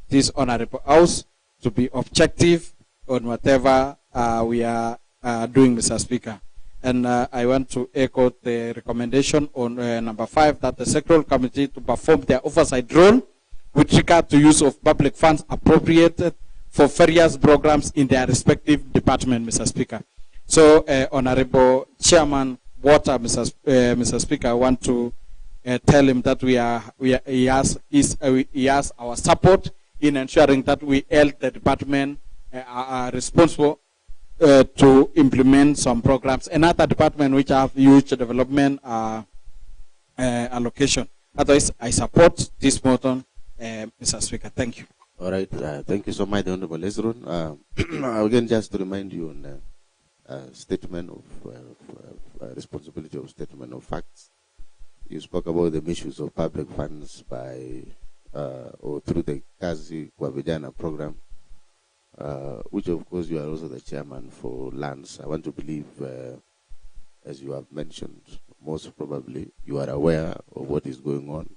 this honorable House to be objective on whatever we are doing, Mr. Speaker. And I want to echo the recommendation on number 5, that the sectoral committee to perform their oversight role with regard to use of public funds appropriated for various programs in their respective department, Mr. Speaker. So, Honorable Chairman Water, Mr. Speaker, I want to tell him that he has our support in ensuring that we held the department are responsible to implement some programs. Another department which have huge development allocation. Otherwise, I support this motion, Mr. Speaker. Thank you. All right. Thank you so much, Honorable Ezron. Again, just to remind you on statement of responsibility of statement of facts. You spoke about the issues of public funds by or through the Kazi kwa Vijana program, which of course you are also the chairman for lands. I want to believe, as you have mentioned, most probably you are aware of what is going on,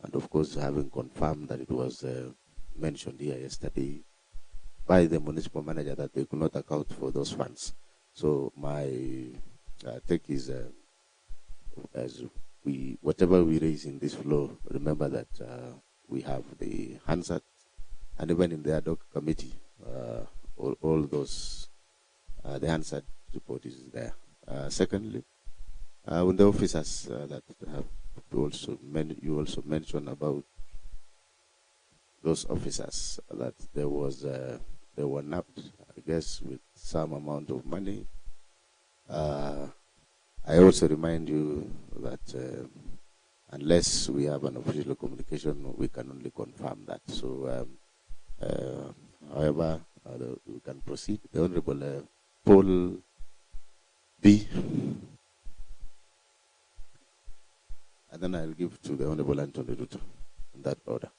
and of course having confirmed that it was mentioned here yesterday by the municipal manager that they could not account for those funds. So my take is, as whatever we raise in this floor, remember that we have the Hansard, and even in the ad hoc committee, all those, the Hansard report is there. Secondly, when the officers that have you also mentioned about those officers that they were nabbed, I guess, with some amount of money. I also remind you that unless we have an official communication, we can only confirm that. So, however, we can proceed. The Honorable Paul B. And then I'll give to the Honorable Anthony Ruto in that order.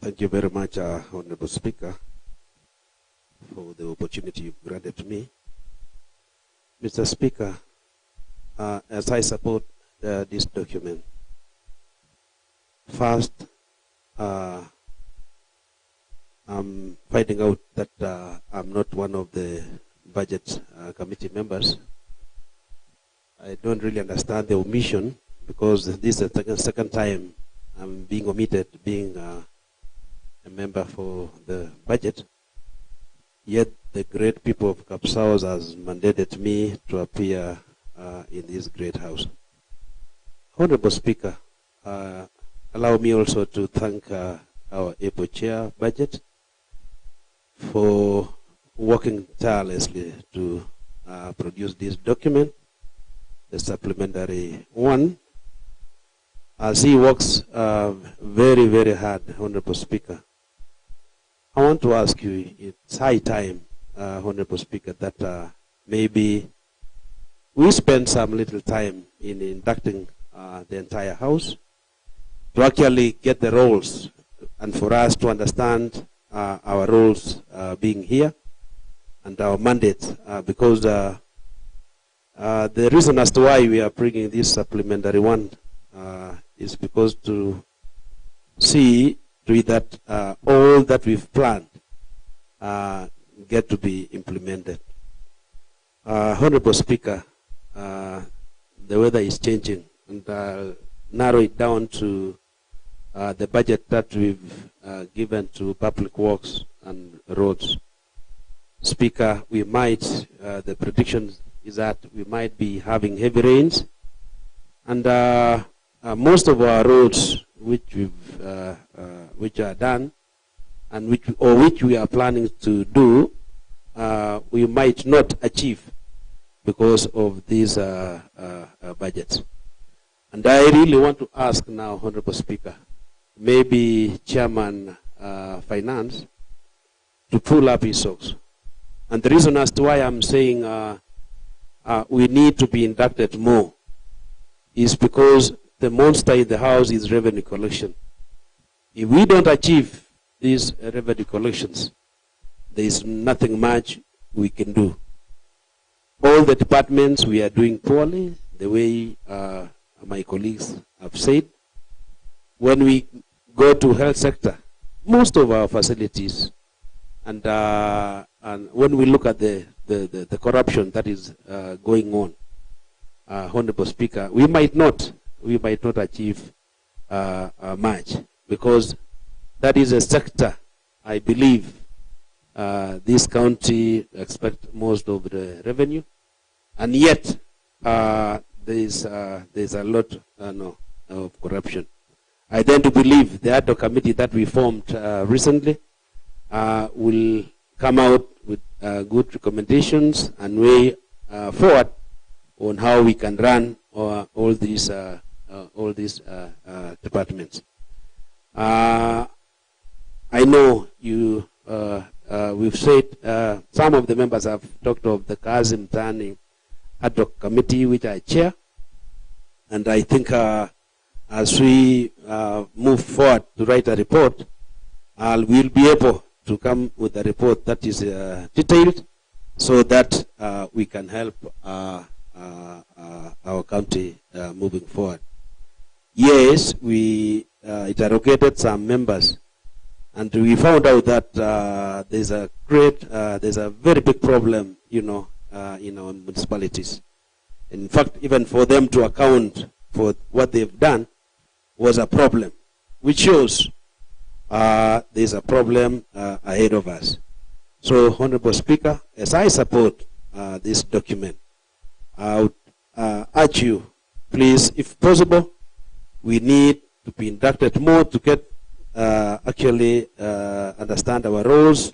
Thank you very much, Honorable Speaker, for the opportunity you granted to me. Mr. Speaker, as I support this document, first, I'm finding out that I'm not one of the budget committee members. I don't really understand the omission, because this is the second time I'm being omitted, being a member for the budget. Yet the great people of Kapsaos has mandated me to appear in this great house. Honorable Speaker, allow me also to thank our able chair budget for working tirelessly to produce this document, the supplementary one, as he works very, very hard, Honorable Speaker. I want to ask you, it's high time, Honorable Speaker, that maybe we spend some little time in inducting the entire House to actually get the roles, and for us to understand our roles being here and our mandate, because the reason as to why we are bringing this supplementary one is because to see to it that all that we've planned get to be implemented. Honorable Speaker, the weather is changing, and narrow it down to the budget that we've given to public works and roads. Speaker, we might, the prediction is that we might be having heavy rains, and most of our roads which are done and which we are planning to do, we might not achieve because of these budgets. And I really want to ask now, Honorable Speaker, maybe Chairman Finance to pull up his socks. And the reason as to why I'm saying we need to be inducted more is because the monster in the house is revenue collection. If we don't achieve these revenue collections, there is nothing much we can do. All the departments we are doing poorly, the way my colleagues have said. When we go to health sector, most of our facilities, and when we look at the corruption that is going on, Honorable Speaker, we might not achieve much, because that is a sector I believe this county expect most of the revenue, and yet there's a lot of corruption. I tend to believe the ad hoc committee that we formed recently will come out with good recommendations and way forward on how we can run all these departments. I know you. We've said some of the members have talked of the Kazim Tani ad hoc committee, which I chair, and I think as we move forward to write a report, we'll be able to come with a report that is detailed, so that we can help our county moving forward. Yes, we interrogated some members, and we found out that there's a very big problem, in our municipalities. In fact, even for them to account for what they've done was a problem, which shows there's a problem ahead of us. So, Honorable Speaker, as I support this document, I would urge you, please, if possible, we need to be inducted more to get actually understand our roles,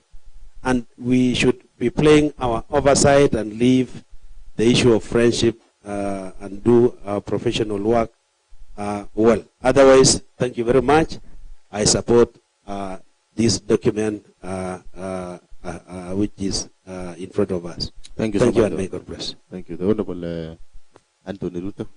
and we should be playing our oversight and leave the issue of friendship and do our professional work well. Otherwise, thank you very much. I support this document which is in front of us. Thank you Thank so you, much. and may God bless. Thank you. The Honorable Anthony Ruto.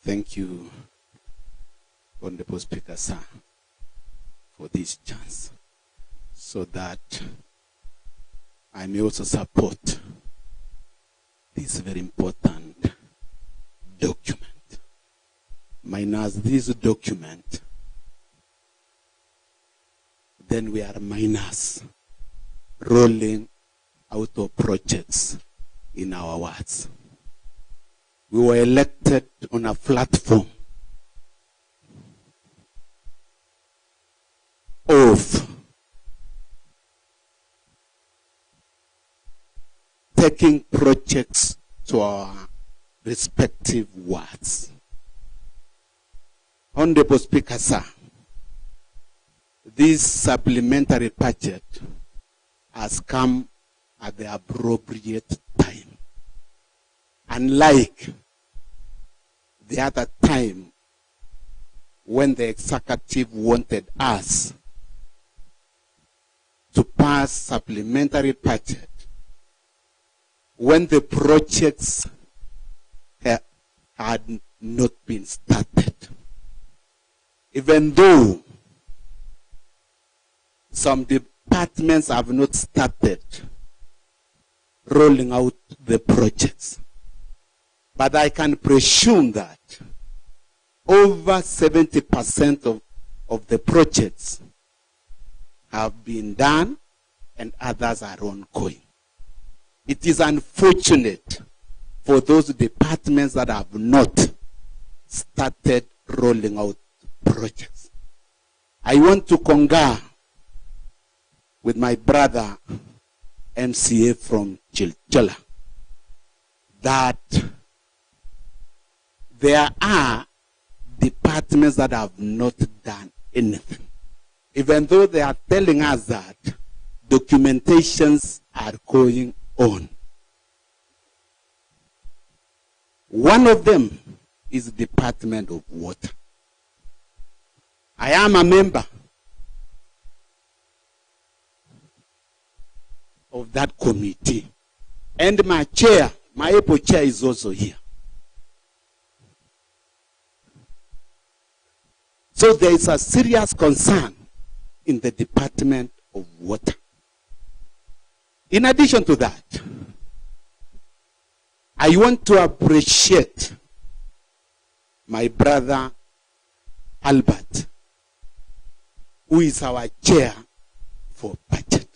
Thank you, Honorable Speaker, sir, for this chance, so that I may also support this very important document. Minus this document, then we are minus rolling out of projects in our wards. We were elected on a platform of taking projects to our respective wards. Honorable Speaker, sir, this supplementary budget has come at the appropriate time. Unlike the other time when the executive wanted us to pass supplementary budget when the projects had not been started. Even though some departments have not started rolling out the projects, but I can presume that over 70% of the projects have been done and others are ongoing. It is unfortunate for those departments that have not started rolling out projects. I want to concur with my brother MCA from Chilchola that there are departments that have not done anything. even though they are telling us that documentations are going on. One of them is the Department of Water. I am a member of that committee. And my chair, my APO chair is also here. So there is a serious concern in the Department of Water. In addition to that, I want to appreciate my brother Albert, who is our chair for budget.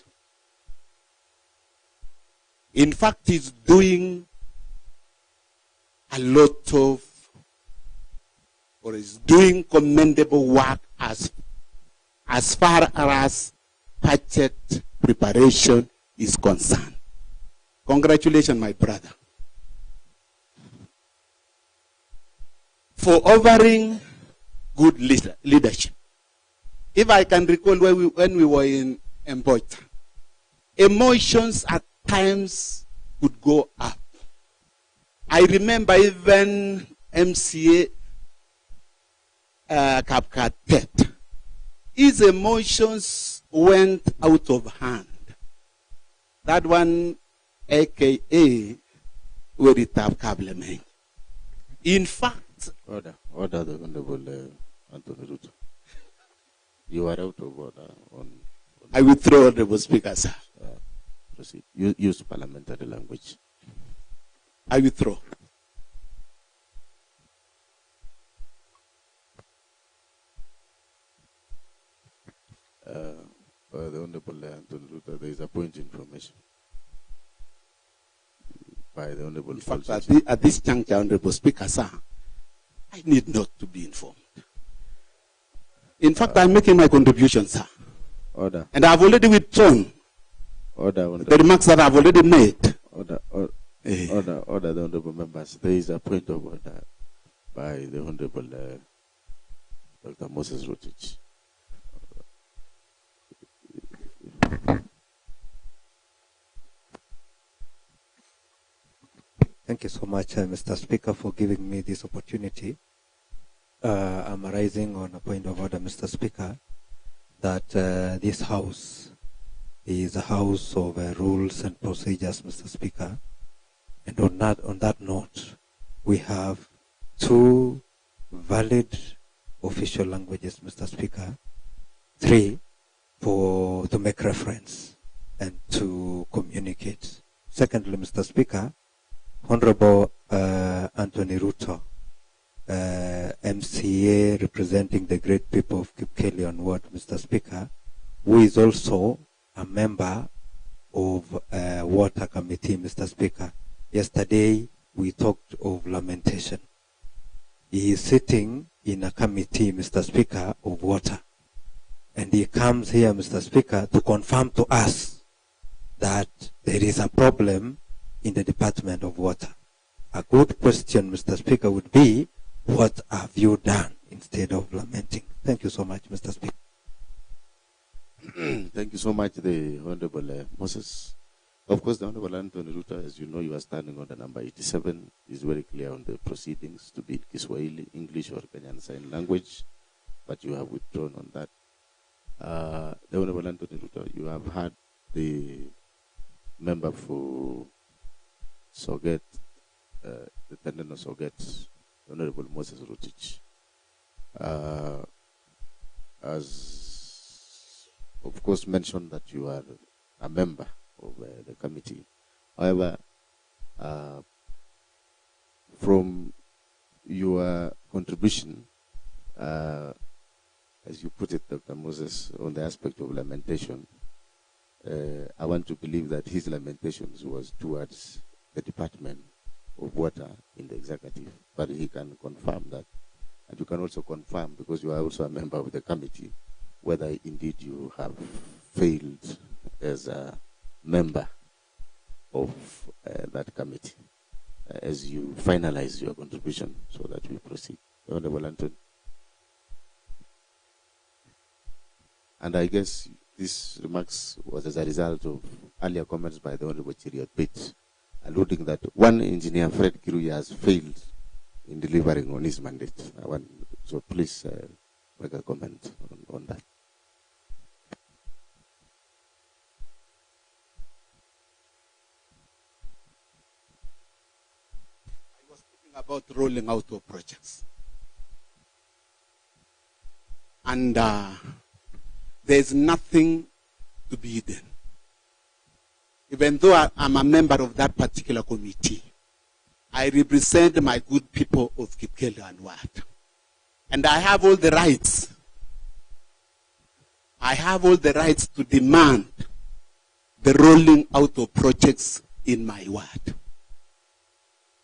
In fact, he's doing a lot of, or is doing commendable work as far as budget preparation is concerned. Congratulations, my brother, for offering good leadership. If I can recall when we were in Mbota, emotions at times could go up. I remember even MCA Kapkatet, his emotions went out of hand. That one, aka Weritap Kablemen. In fact, Order, the Honorable Anthony Ruto. You are out of order on I withdraw, Honorable Speaker, sir. Proceed. Use parliamentary language. I withdraw. The Honorable Anthony Ruto, there is a point information by the Honorable. In fact, at this juncture, Honorable Speaker, sir, I need not to be informed. In fact, I'm making my contribution, sir. Order. And I've already withdrawn Order. the remarks that I've already made. Order, the Honorable members. There is a point of order by the Honorable Dr. Moses Rotich. Thank you so much, Mr. Speaker, for giving me this opportunity. I'm arising on a point of order, Mr. Speaker, that this House is a house of rules and procedures, Mr. Speaker. And on that note, we have two valid official languages, Mr. Speaker, three to make reference and to communicate. Secondly, Mr. Speaker, Honorable Anthony Ruto, MCA representing the great people of Kipkelion Ward, Mr. Speaker, who is also a member of Water Committee, Mr. Speaker. Yesterday, we talked of lamentation. He is sitting in a committee, Mr. Speaker, of water. And he comes here, Mr. Speaker, to confirm to us that there is a problem in the Department of Water. A good question, Mr. Speaker, would be, what have you done instead of lamenting? Thank you so much, Mr. Speaker. Thank you so much, the Honorable Moses. Of course, the Honorable Anthony Ruto, as you know, you are standing on the number 87, is very clear on the proceedings to be in Kiswahili, English, or Kenyan Sign Language, but you have withdrawn on that. The Honorable Anthony Ruto, you have had the member for Soget, the Tendon of Soget, Honorable Moses Rotich, as of course mentioned that you are a member of the committee. However, from your contribution, as you put it, Dr. Moses, on the aspect of lamentation, I want to believe that his lamentations was towards the Department of Water in the executive, but he can confirm that. And you can also confirm, because you are also a member of the committee, whether indeed you have failed as a member of that committee, as you finalize your contribution, so that we proceed. Honorable Anthony. And I guess this remarks was as a result of earlier comments by the Honorable Cheriot Bate, alluding that one engineer, Fred Kirui, has failed in delivering on his mandate. So please make a comment on that. I was speaking about rolling out of projects. And there's nothing to be hidden. Even though I'm a member of that particular committee, I represent my good people of Kipkeli and Ward. And I have all the rights. I have all the rights to demand the rolling out of projects in my ward.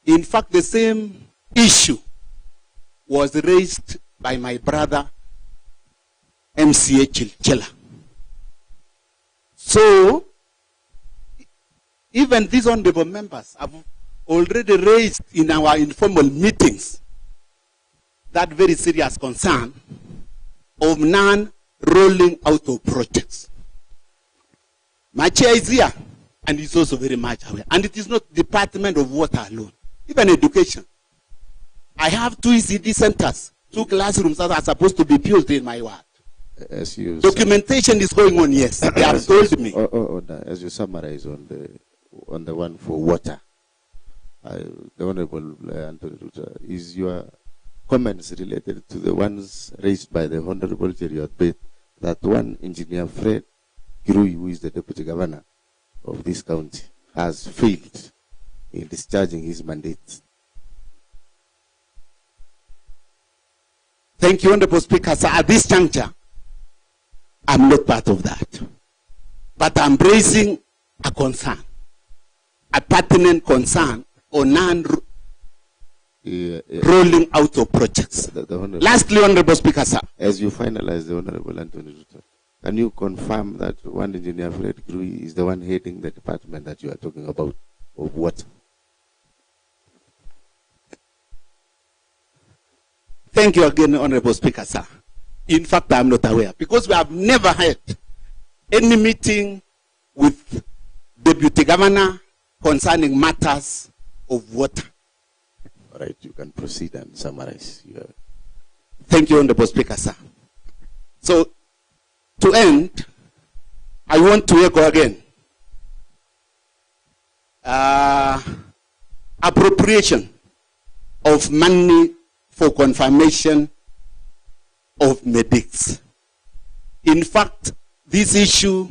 In fact, the same issue was raised by my brother, MCA Chilchela. So, even these honorable members have already raised in our informal meetings that very serious concern of non-rolling out of projects. My chair is here, and it's also very much aware. And it is not Department of Water alone, even education. I have 2 ECD centers, 2 classrooms that are supposed to be built in my ward. As you Documentation is going on, yes. They have told me. As you summarize on the one for water, the Honorable Anthony Ruta, is your comments related to the ones raised by the Honorable Cheriot Bate that one engineer, Fred Kirui, who is the Deputy Governor of this county, has failed in discharging his mandate? Thank you, Honorable Speaker. Sir, at this juncture, I'm not part of that. But I'm raising a concern, a pertinent concern on non-rolling out of projects. Lastly, Honorable Speaker, sir. As you finalize the Honorable Anthony Ruta, can you confirm that one engineer, Fred Kirui, is the one heading the department that you are talking about of water? Thank you again, Honorable Speaker, sir. In fact, I'm not aware because we have never had any meeting with Deputy Governor concerning matters of water. All right, you can proceed and summarize. Thank you, Honorable Speaker, sir. So, to end, I want to echo again. Appropriation of money for confirmation of medics. In fact, this issue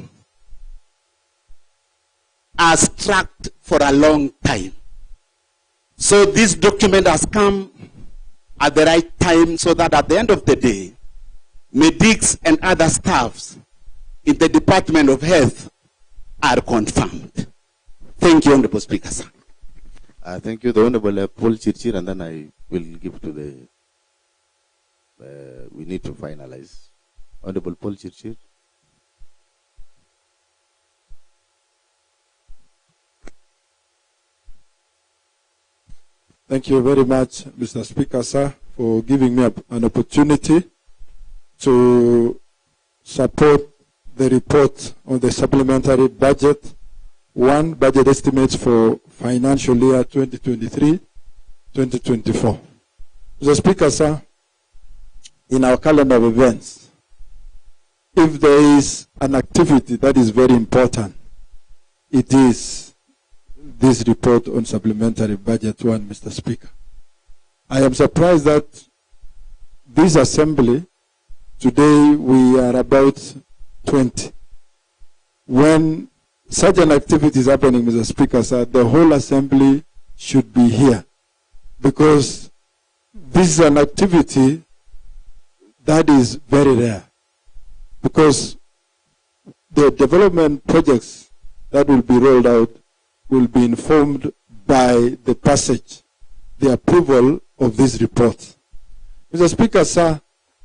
has tracked for a long time. So this document has come at the right time so that at the end of the day, medics and other staffs in the Department of Health are confirmed. Thank you, Honorable Speaker, sir. Thank you, the Honorable Paul Chirchir, and then I will give to the, we need to finalize. Honorable Paul Chirchir. Thank you very much, Mr. Speaker, sir, for giving me an opportunity to support the report on the supplementary budget, budget estimates for financial year 2023-2024. Mr. Speaker, sir, in our calendar of events, if there is an activity that is very important, it is this report on supplementary budget 1, Mr. Speaker. I am surprised that this assembly, today we are about 20. When such an activity is happening, Mr. Speaker, sir, the whole assembly should be here, because this is an activity that is very rare, because the development projects that will be rolled out will be informed by the passage, the approval of this report. Mr. Speaker, sir,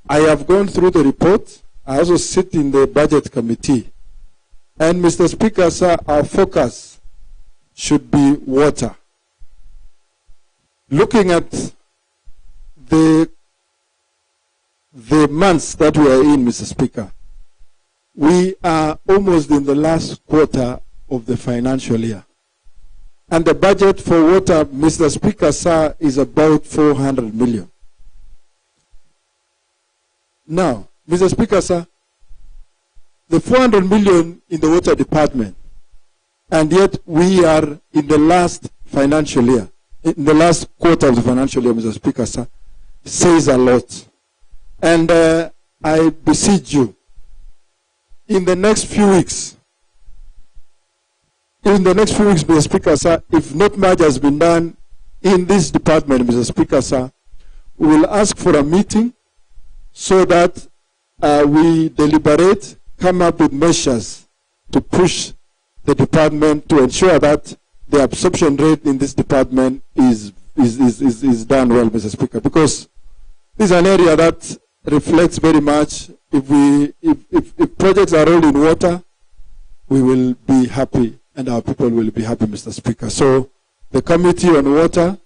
I have gone through the report. I also sit in the budget committee. And Mr. Speaker, sir, our focus should be water. Looking at the months that we are in, Mr. Speaker, we are almost in the last quarter of the financial year. And the budget for water, Mr. Speaker, sir, is about 400 million. Now, Mr. Speaker, sir, the 400 million in the water department, and yet we are in the last financial year, in the last quarter of the financial year, Mr. Speaker, sir, says a lot. And I beseech you, in the next few weeks, Mr. Speaker, sir, if not much has been done in this department, Mr. Speaker, sir, we will ask for a meeting so that we deliberate, come up with measures to push the department to ensure that the absorption rate in this department is done well, Mr. Speaker, because this is an area that reflects very much. If projects are rolled in water, we will be happy and our people will be happy, Mr. Speaker. So the Committee on Water,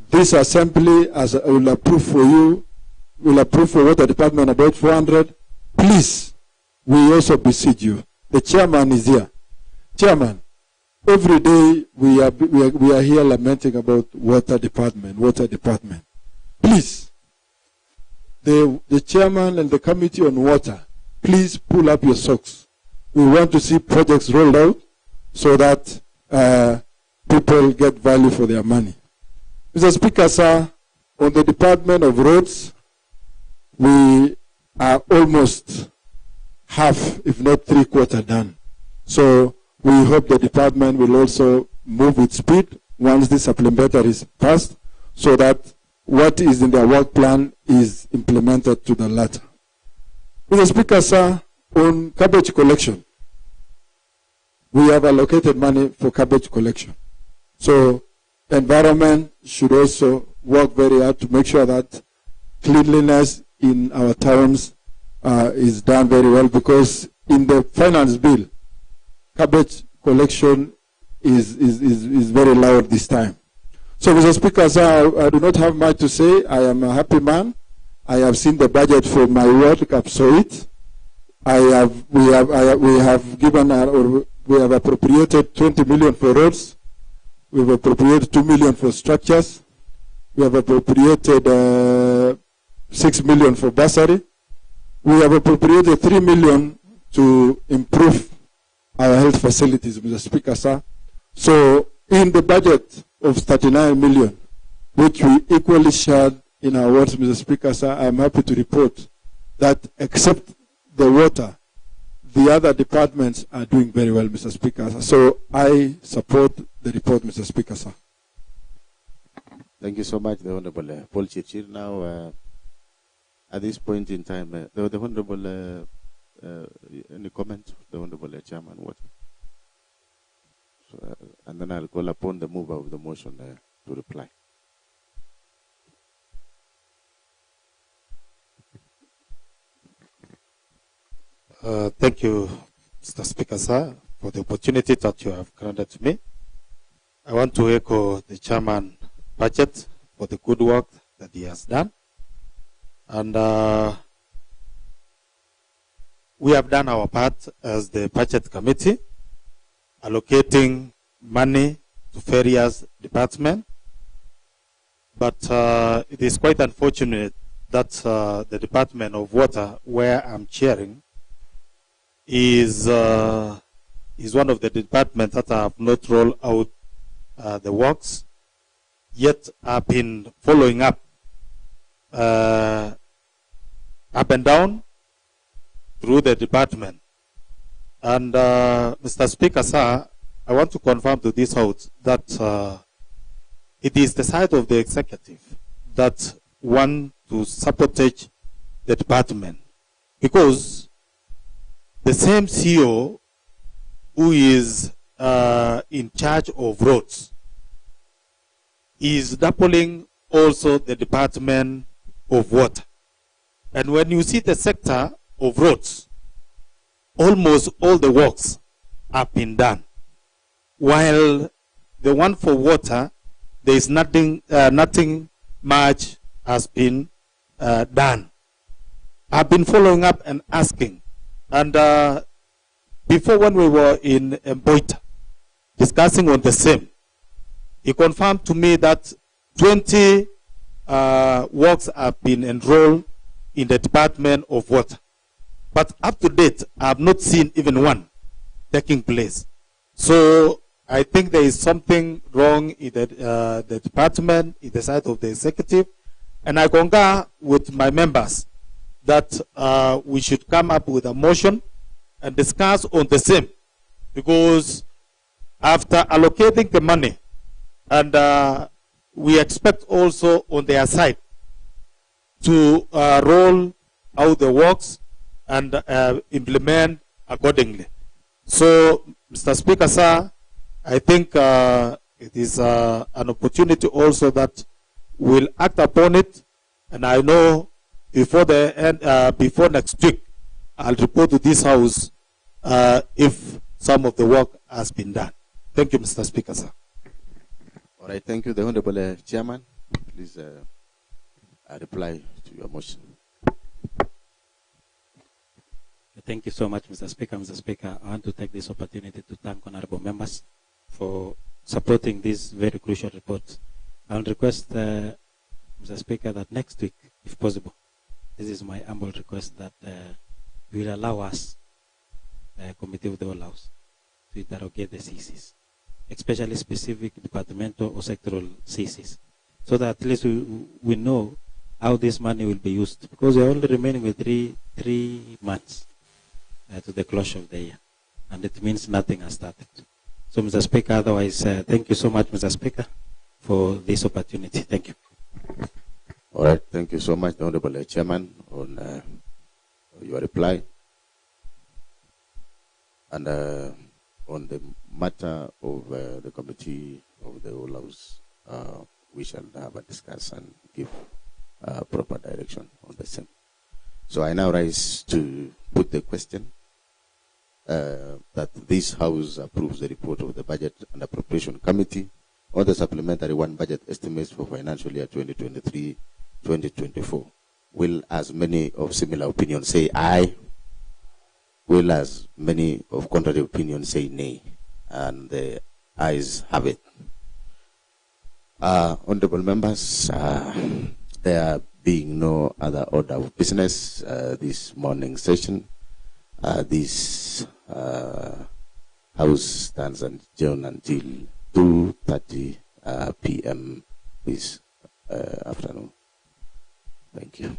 this assembly, as I will approve for you, will approve for Water Department about 400. Please, we also beseech you. The chairman is here. Chairman, every day we are here lamenting about Water Department. Please, the chairman and the Committee on Water, please pull up your socks. We want to see projects rolled out so that people get value for their money. Mr. Speaker, sir, on the Department of Roads, we are almost half, if not three-quarter done. So we hope the department will also move with speed once this supplementary is passed, so that what is in their work plan is implemented to the latter. Mr. Speaker, sir, on cabbage collection, we have allocated money for cabbage collection. So environment should also work very hard to make sure that cleanliness in our towns is done very well, because in the finance bill, cabbage collection is very loud this time. So, Mr. Speaker, sir, I do not have much to say. I am a happy man. I have seen the budget for my ward, Kapsoit. We have appropriated 20 million for roads. We have appropriated 2 million for structures. We have appropriated 6 million for bursary. We have appropriated 3 million to improve our health facilities, Mr. Speaker, sir. So in the budget of 39 million, which we equally shared in our wards, Mr. Speaker, sir, I am happy to report that except the water, the other departments are doing very well, Mr. Speaker. So I support the report, Mr. Speaker, sir. Thank you so much, the Honorable Paul Chirchir. Now, at this point in time, the Honorable, any comment, the Honorable Chairman, what? So, and then I'll call upon the mover of the motion to reply. Thank you, Mr. Speaker, sir, for the opportunity that you have granted to me. I want to echo the chairman budget for the good work that he has done. And we have done our part as the budget committee, allocating money to various departments. But it is quite unfortunate that the Department of Water, where I'm chairing, is one of the departments that have not rolled out the works, yet have been following up and down through the department. And Mr. Speaker, sir, I want to confirm to this House that it is the side of the executive that want to sabotage the department, because the same CEO who is in charge of roads is doubling also the Department of Water. And when you see the sector of roads, almost all the works have been done, while the one for water, there is nothing much has been done. I've been following up and asking, And before, when we were in Mboita, discussing on the same, he confirmed to me that 20 works have been enrolled in the Department of Water. But up to date, I have not seen even one taking place. So I think there is something wrong in the department, in the side of the executive. And I concur with my members that we should come up with a motion and discuss on the same, because after allocating the money, and we expect also on their side to roll out the works and implement accordingly. So, Mr. Speaker, sir, I think it is an opportunity also that we'll act upon it, and I know before the end, before next week, I'll report to this House if some of the work has been done. Thank you, Mr. Speaker, sir. All right, thank you. The Honorable Chairman, please reply to your motion. Thank you so much, Mr. Speaker. Mr. Speaker, I want to take this opportunity to thank honorable members for supporting this very crucial report. I will request, Mr. Speaker, that next week, if possible, this is my humble request, that you will allow us, the Committee of the Whole House, to interrogate the CCs, especially specific departmental or sectoral CCs, so that at least we know how this money will be used, because we are only remaining with three months to the closure of the year, and it means nothing has started. So, Mr. Speaker, otherwise, thank you so much, Mr. Speaker, for this opportunity. Thank you. All right, thank you so much, the Honorable Chairman, on your reply. And on the matter of the Committee of the Whole House, we shall have a discuss and give proper direction on the same. So I now rise to put the question that this House approves the report of the Budget and Appropriation Committee on the supplementary one budget estimates for financial year 2023-2024. Will as many of similar opinions say aye? Will as many of contrary opinions say nay? And the ayes have it. Honorable members, there being no other order of business this morning session, this House stands adjourned until 2:30 p.m. this afternoon. Thank you.